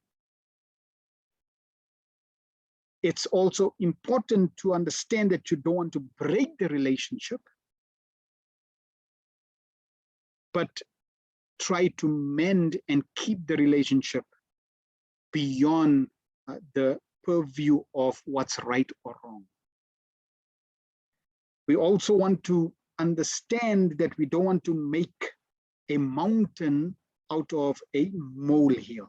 It's also important to understand that you don't want to break the relationship, but try to mend and keep the relationship beyond the purview of what's right or wrong. We also want to understand that we don't want to make a mountain out of a molehill.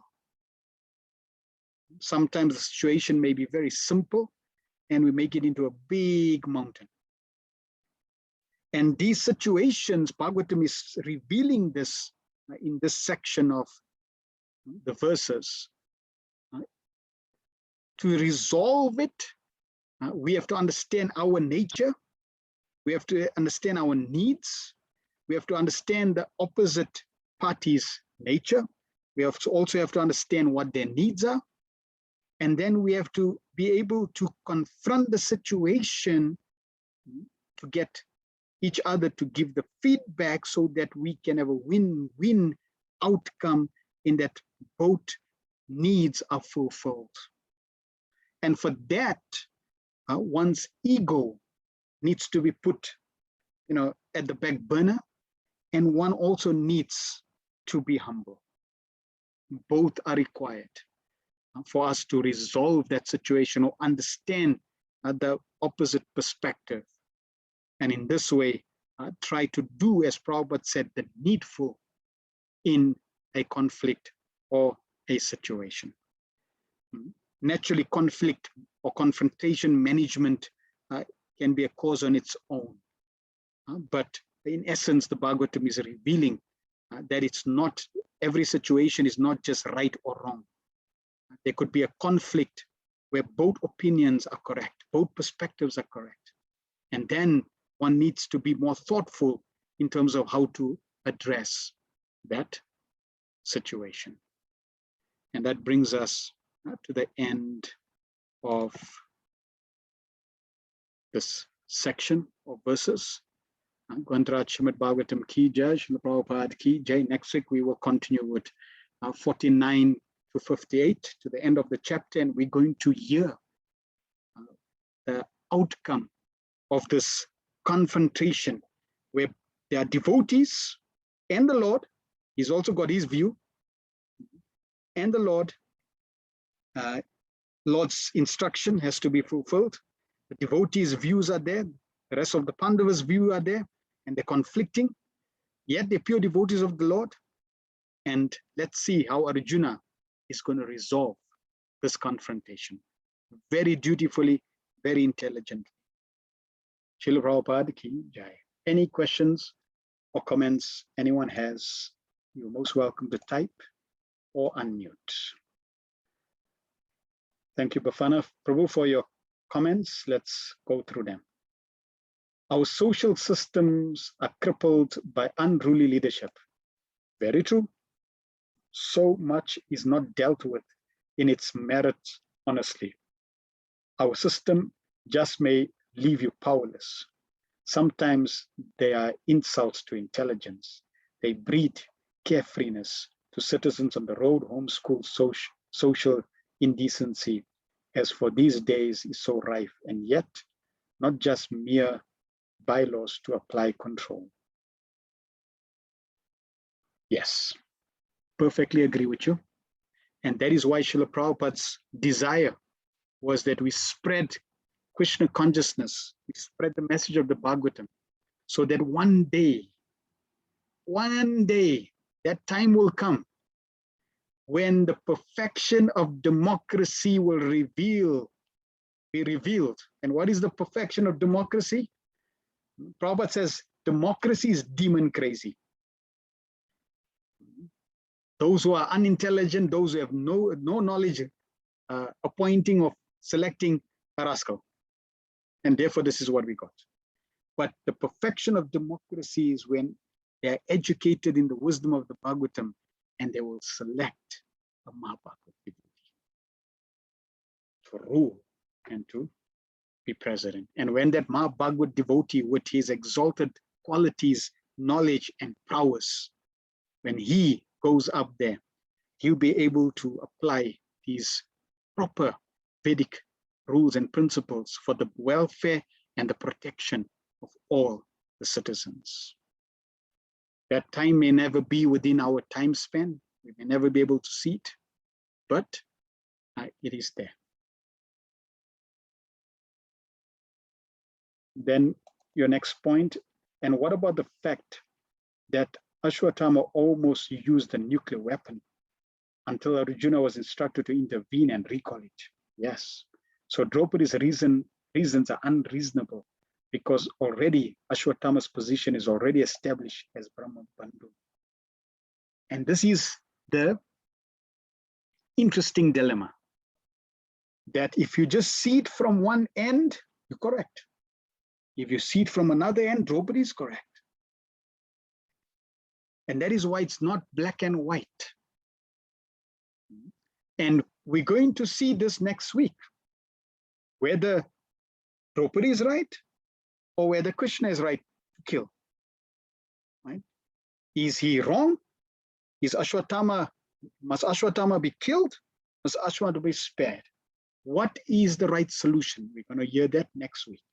Sometimes the situation may be very simple and we make it into a big mountain. And these situations, Bhagavatam is revealing this in this section of the verses. To resolve it, we have to understand our nature. We have to understand our needs. We have to understand the opposite party's nature. We also have to understand what their needs are. And then we have to be able to confront the situation to get each other to give the feedback so that we can have a win-win outcome in that both needs are fulfilled. And for that, one's ego needs to be put, at the back burner, and one also needs to be humble. Both are required for us to resolve that situation or understand the opposite perspective. And in this way, try to do, as Prabhupada said, the needful in a conflict or a situation. Naturally, conflict or confrontation management can be a cause on its own. But in essence, the Bhagavatam is revealing that it's not, every situation is not just right or wrong. There could be a conflict where both opinions are correct, both perspectives are correct. And then one needs to be more thoughtful in terms of how to address that situation. And that brings us to the end of this section of verses. Grantaraj Srimad Bhagavatam ki jai, Srila Prabhupada ki jai. Next week we will continue with 49 to 58 to the end of the chapter, and we're going to hear the outcome of this confrontation where there are devotees and the Lord. He's also got his view, and the Lord's instruction has to be fulfilled. The devotees' views are there, the rest of the Pandavas' view are there, and they're conflicting, yet they're pure devotees of the Lord. And let's see how Arjuna is going to resolve this confrontation. Very dutifully, very intelligently. Srila Prabhupada ki jai. Any questions or comments anyone has, you're most welcome to type or unmute. Thank you, Bafana Prabhu, for your comments. Let's go through them. Our social systems are crippled by unruly leadership. Very true. So much is not dealt with in its merit, honestly. Our system just may leave you powerless. Sometimes they are insults to intelligence. They breed carefreeness to citizens on the road, homeschool, social indecency, as for these days is so rife, and yet not just mere bylaws to apply control. Yes, perfectly agree with you. And that is why Srila Prabhupada's desire was that we spread Krishna consciousness, we spread the message of the Bhagavatam, so that one day, that time will come when the perfection of democracy will be revealed. And what is the perfection of democracy? Prabhupada says democracy is demon crazy. Those who are unintelligent, those who have no knowledge, appointing or selecting a rascal. And therefore, this is what we got. But the perfection of democracy is when they are educated in the wisdom of the Bhagavatam, and they will select a Mahabhagavad devotee to rule and to be president. And when that Mahabhagavad devotee, with his exalted qualities, knowledge, and prowess, when he goes up there, he'll be able to apply these proper Vedic rules and principles for the welfare and the protection of all the citizens. That time may never be within our time span. We may never be able to see it, but it is there. Then your next point, and what about the fact that Ashwatthama almost used a nuclear weapon until Arjuna was instructed to intervene and recall it? Yes. So Draupadi's reasons are unreasonable because already Ashwatthama's position is already established as Brahma Bandhu. And this is the interesting dilemma, that if you just see it from one end, you're correct. If you see it from another end, Draupadi is correct. And that is why it's not black and white. And we're going to see this next week, whether Draupadi is right or whether Krishna is right to kill. Right? Is he wrong? Must Ashwatthama be killed? Must Ashwatthama be spared? What is the right solution? We're going to hear that next week.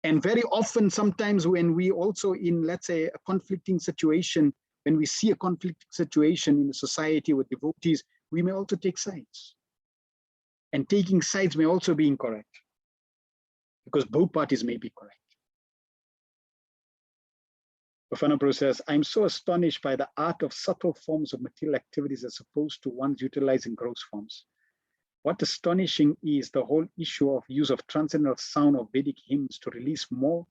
And very often, sometimes when we also in, let's say, a conflicting situation, when we see a conflicting situation in the society with devotees, we may also take sides. And taking sides may also be incorrect, because both parties may be correct. Bafana Prabhu says, I'm so astonished by the art of subtle forms of material activities as opposed to ones utilizing gross forms. What astonishing is the whole issue of use of transcendental sound of Vedic hymns to release more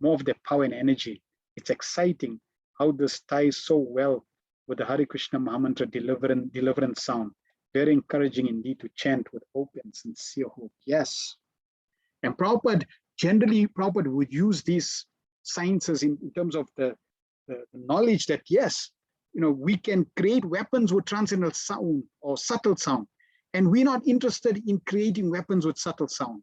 of their power and energy. It's exciting how this ties so well with the Hare Krishna Mahamantra deliverance sound. Very encouraging indeed to chant with hope and sincere hope. Yes. And Prabhupada, generally Prabhupada would use these sciences in terms of the knowledge that yes, we can create weapons with transcendental sound or subtle sound. And we're not interested in creating weapons with subtle sound.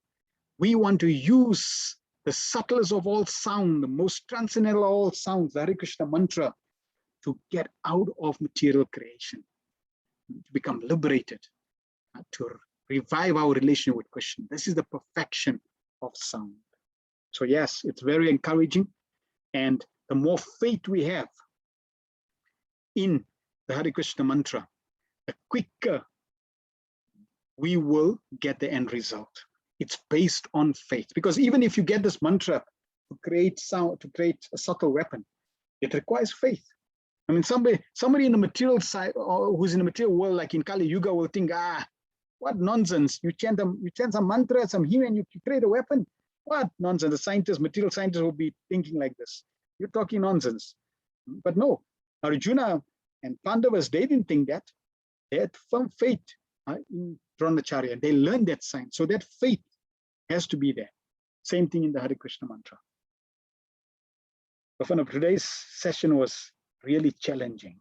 We want to use the subtlest of all sound, the most transcendental of all sounds, the Hare Krishna mantra, to get out of material creation, to become liberated, to revive our relation with Krishna. This is the perfection of sound. So yes, it's very encouraging. And the more faith we have in the Hare Krishna mantra, the quicker we will get the end result. It's based on faith. Because even if you get this mantra to create sound, to create a subtle weapon, it requires faith. I mean, somebody in the material side, or who's in the material world, like in Kali Yuga, will think, What nonsense. You chant some mantra, some hymn, and you create a weapon. What nonsense. The scientists, material scientists will be thinking like this. You're talking nonsense. But no, Arjuna and Pandavas, they didn't think that. They had firm faith in Dronacharya. They learned that science. So that faith has to be there. Same thing in the Hare Krishna mantra. But today's session was really challenging.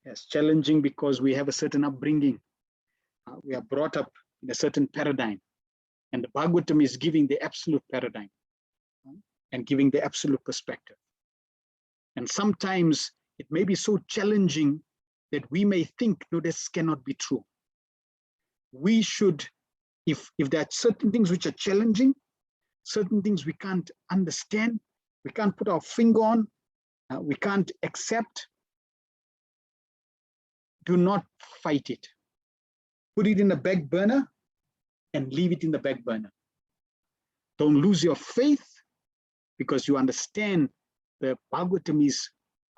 Yes, challenging because we have a certain upbringing. We are brought up in a certain paradigm. And the Bhagavatam is giving the absolute paradigm and giving the absolute perspective. And sometimes it may be so challenging that we may think, no, this cannot be true. We should, if there are certain things which are challenging, certain things we can't understand, we can't put our finger on, we can't accept, do not fight it. Put it in the back burner and leave it in the back burner. Don't lose your faith because you understand the Bhagavatam is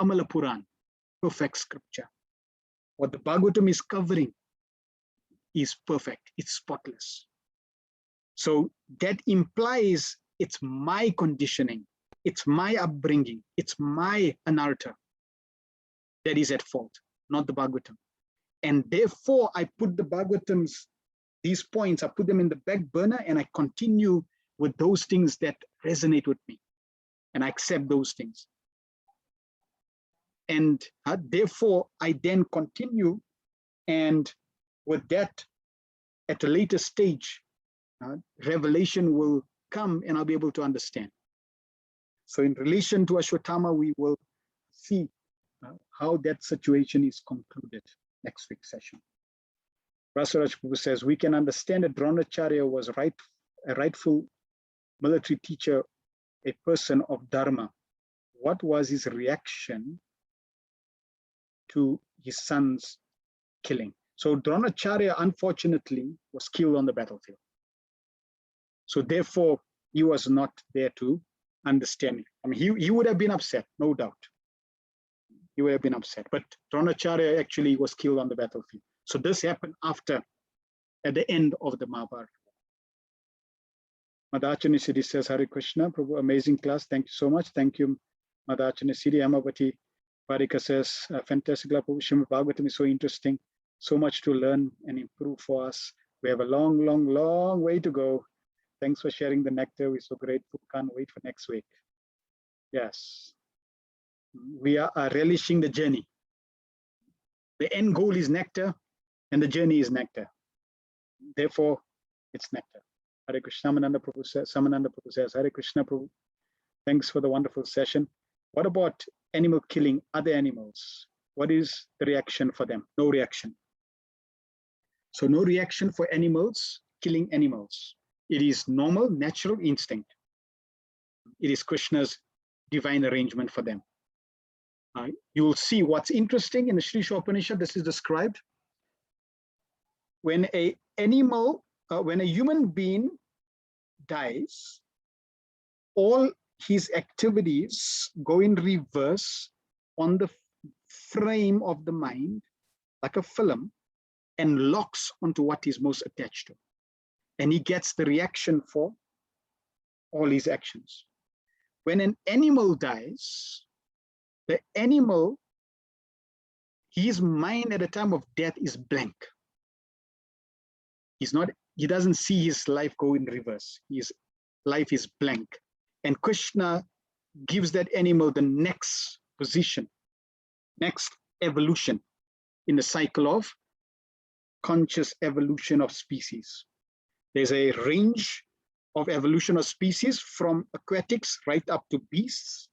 Amala Puran, perfect scripture. What the Bhagavatam is covering is perfect, it's spotless. So that implies it's my conditioning, it's my upbringing, it's my anartha that is at fault, not the Bhagavatam. And therefore, I put the Bhagavatam's, these points, I put them in the back burner and I continue with those things that resonate with me. And I accept those things. And therefore, I then continue, and with that, at a later stage, revelation will come and I'll be able to understand. So in relation to Ashvatama, we will see how that situation is concluded next week's session. Rasaraj Prabhu says, we can understand that Dronacharya was a rightful military teacher, a person of Dharma. What was his reaction to his son's killing? So Dronacharya, unfortunately, was killed on the battlefield. So therefore, he was not there to understand. I mean, he would have been upset, no doubt. He would have been upset. But Dronacharya actually was killed on the battlefield. So this happened after, at the end of the Mahabharata. Madhachana Siddhi says, Hare Krishna, Prabhu, amazing class. Thank you so much. Thank you, Madhachana Siddhi. Hemavati Radhika says, fantastic, Prabhu. Srimad Bhagavatam is so interesting. So much to learn and improve for us. We have a long, long, long way to go. Thanks for sharing the nectar. We're so grateful. Can't wait for next week. Yes. We are relishing the journey. The end goal is nectar and the journey is nectar. Therefore, it's nectar. Hare Krishna. Syamananda Prabhu says, Hare Krishna Prabhu. Thanks for the wonderful session. What about animal killing other animals? What is the reaction for them? No reaction. So no reaction for animals, killing animals. It is normal, natural instinct. It is Krishna's divine arrangement for them. You will see what's interesting in the Sri Upanishad. This is described. When a human being dies, all his activities go in reverse on the frame of the mind, like a film, and locks onto what he's most attached to. And he gets the reaction for all his actions. When an animal dies, the animal, his mind at the time of death is blank. He doesn't see his life go in reverse. His life is blank. And Krishna gives that animal the next position, next evolution in the cycle of conscious evolution of species. There's a range of evolution of species from aquatics right up to beasts,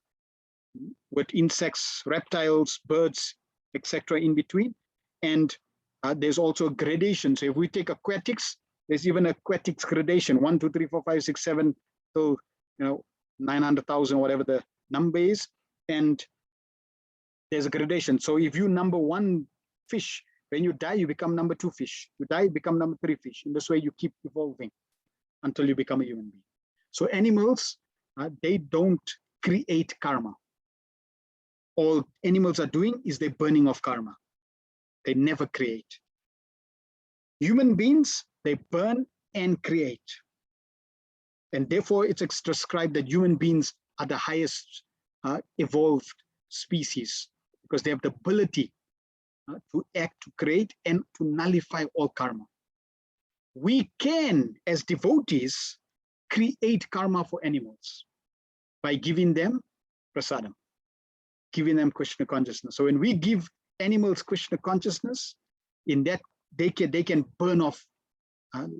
with insects, reptiles, birds, etc. in between. And there's also a gradation. So if we take aquatics, there's even aquatics gradation, 1, 2, 3, 4, 5, 6, 7, till 900,000, whatever the number is. And there's a gradation. So if you number 1 fish, when you die, you become number 2 fish. You die, you become number 3 fish. In this way, you keep evolving until you become a human being. So animals, they don't create karma. All animals are doing is they're burning off karma. They never create. Human beings, they burn and create. And therefore, it's described that human beings are the highest evolved species because they have the ability to act, to create, and to nullify all karma. We can, as devotees, create karma for animals by giving them prasadam, giving them Krishna consciousness. So when we give animals Krishna consciousness, in that they can burn off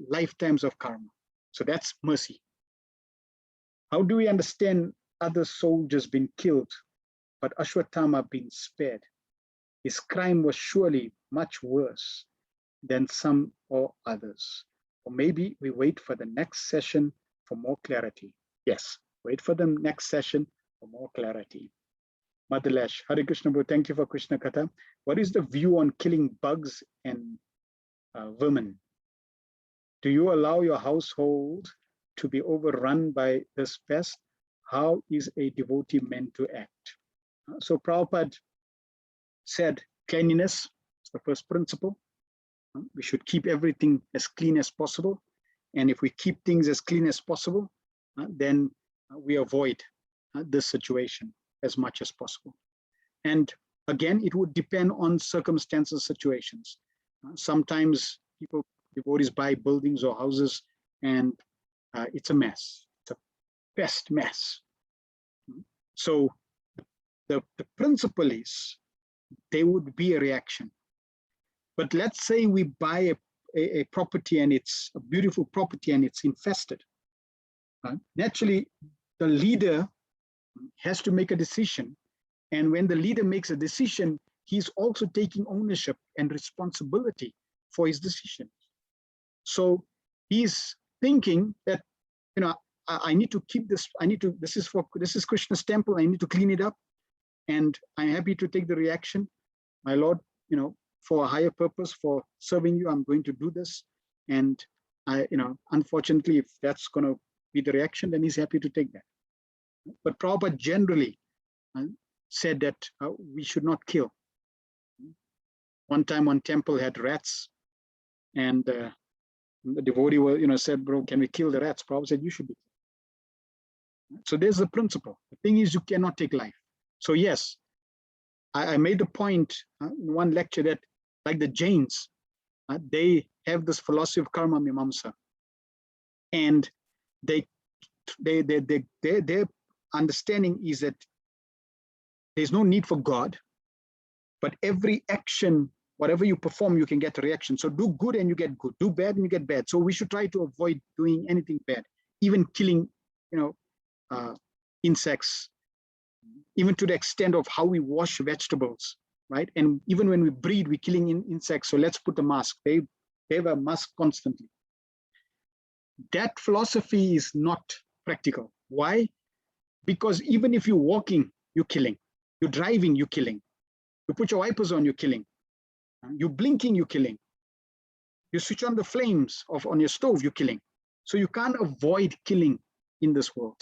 lifetimes of karma. So that's mercy. How do we understand other soldiers being killed, but Ashwatthama being spared? His crime was surely much worse than some or others. Or maybe we wait for the next session for more clarity. Yes, wait for the next session for more clarity. Mother Lash, Hare Krishna Prabhu, thank you for Krishna Katha. What is the view on killing bugs and vermin? Do you allow your household to be overrun by this pest? How is a devotee meant to act? So Prabhupada said cleanliness is the first principle. We should keep everything as clean as possible. And if we keep things as clean as possible, then we avoid this situation as much as possible. And again, it would depend on circumstances, situations. Sometimes devotees buy buildings or houses and it's a mess. It's a best mess. So the principle is there would be a reaction. But let's say we buy a property and it's a beautiful property and it's infested. Naturally, the leader has to make a decision. And when the leader makes a decision, he's also taking ownership and responsibility for his decision. So he's thinking that, I need to keep this, this is Krishna's temple, I need to clean it up. And I'm happy to take the reaction. My Lord, for a higher purpose, for serving you, I'm going to do this. And unfortunately, if that's going to be the reaction, then he's happy to take that. But Prabhupada generally said that we should not kill. One time, one temple had rats, and the devotee said, "Bro, can we kill the rats?" Prabhupada said, "You should be." So there's the principle. The thing is, you cannot take life. So yes, I made the point in one lecture that, like the Jains, they have this philosophy of karma mimamsa, and their understanding is that there's no need for God, but every action, whatever you perform, you can get a reaction. So do good and you get good, do bad and you get bad. So we should try to avoid doing anything bad, even killing, insects, even to the extent of how we wash vegetables, right? And even when we breed, we're killing insects. So let's put a mask. They have a mask constantly. That philosophy is not practical. Why? Because even if you're walking, you're killing. You're driving, you're killing. You put your wipers on, you're killing. You're blinking, you're killing. You switch on the flames on your stove, you're killing. So you can't avoid killing in this world.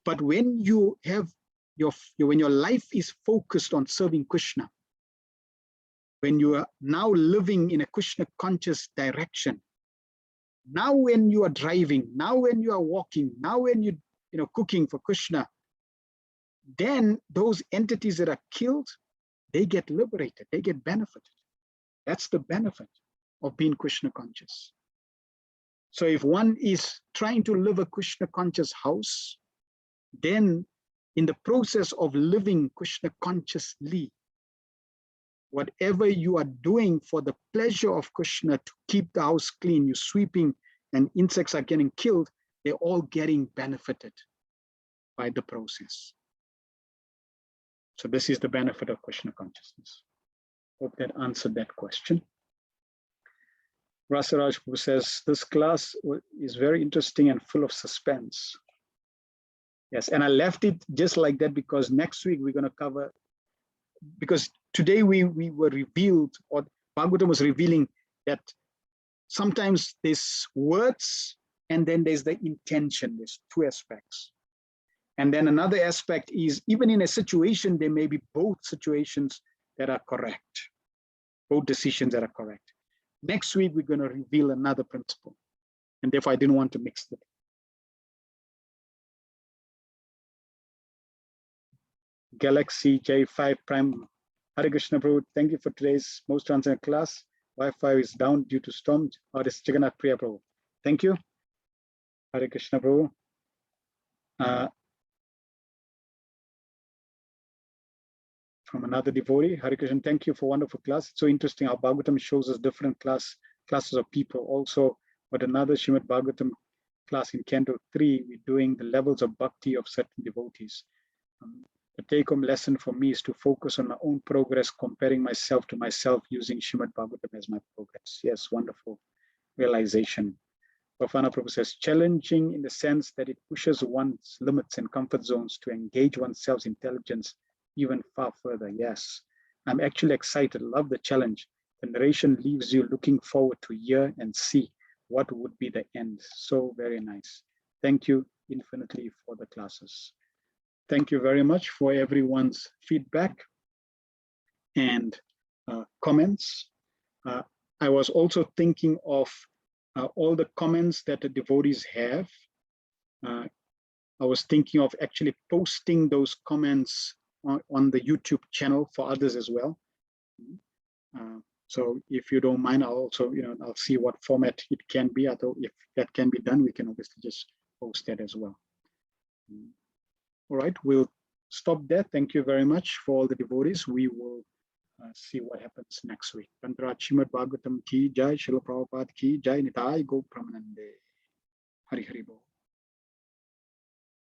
But when you have when your life is focused on serving Krishna, when you are now living in a Krishna conscious direction, now when you are driving, now when you are walking, now when you cooking for Krishna, then those entities that are killed, they get liberated, they get benefited. That's the benefit of being Krishna conscious. So if one is trying to live a Krishna conscious house, then in the process of living Krishna consciously, whatever you are doing for the pleasure of Krishna to keep the house clean, you're sweeping and insects are getting killed, they're all getting benefited by the process. So this is the benefit of Krishna consciousness. Hope that answered that question. Rasaraj, who says, this class is very interesting and full of suspense. Yes, and I left it just like that because next week we're going to cover, because today we were revealed, or Bhagavatam was revealing that sometimes there's words and then there's the intention. There's two aspects. And then another aspect is even in a situation, there may be both situations that are correct. both decisions that are correct. Next week, we're going to reveal another principle. And therefore, I didn't want to mix it. Galaxy J5 Prime. Hare Krishna Prabhu, thank you for today's most transcendent class. Wi-Fi is down due to storm. This Jagannath Priya Prabhu. Thank you. Hare Krishna Prabhu. From another devotee, Hare Krishna, thank you for wonderful class. It's so interesting how Bhagavatam shows us different classes of people. Also, but another Srimad Bhagavatam class in Canto 3, we're doing the levels of bhakti of certain devotees. The take-home lesson for me is to focus on my own progress, comparing myself to myself, using Srimad Bhagavatam as my progress. Yes, wonderful realization. Bhavana Prabhu says, challenging in the sense that it pushes one's limits and comfort zones to engage oneself's intelligence even far further. Yes, I'm actually excited, love the challenge. The narration leaves you looking forward to hear and see what would be the end. So very nice. Thank you infinitely for the classes. Thank you very much for everyone's feedback and comments. I was also thinking of all the comments that the devotees have. I was thinking of actually posting those comments on the YouTube channel for others as well. So if you don't mind, I'll also, I'll see what format it can be. Although if that can be done, we can obviously just post that as well. All right, we'll stop there. Thank you very much for all the devotees. We will see what happens next week. Tantra Srimad Bhagavatam ki jai, Srila Prabhupada ki jai, Nitai Go Pramanande. Hari Hari Bol.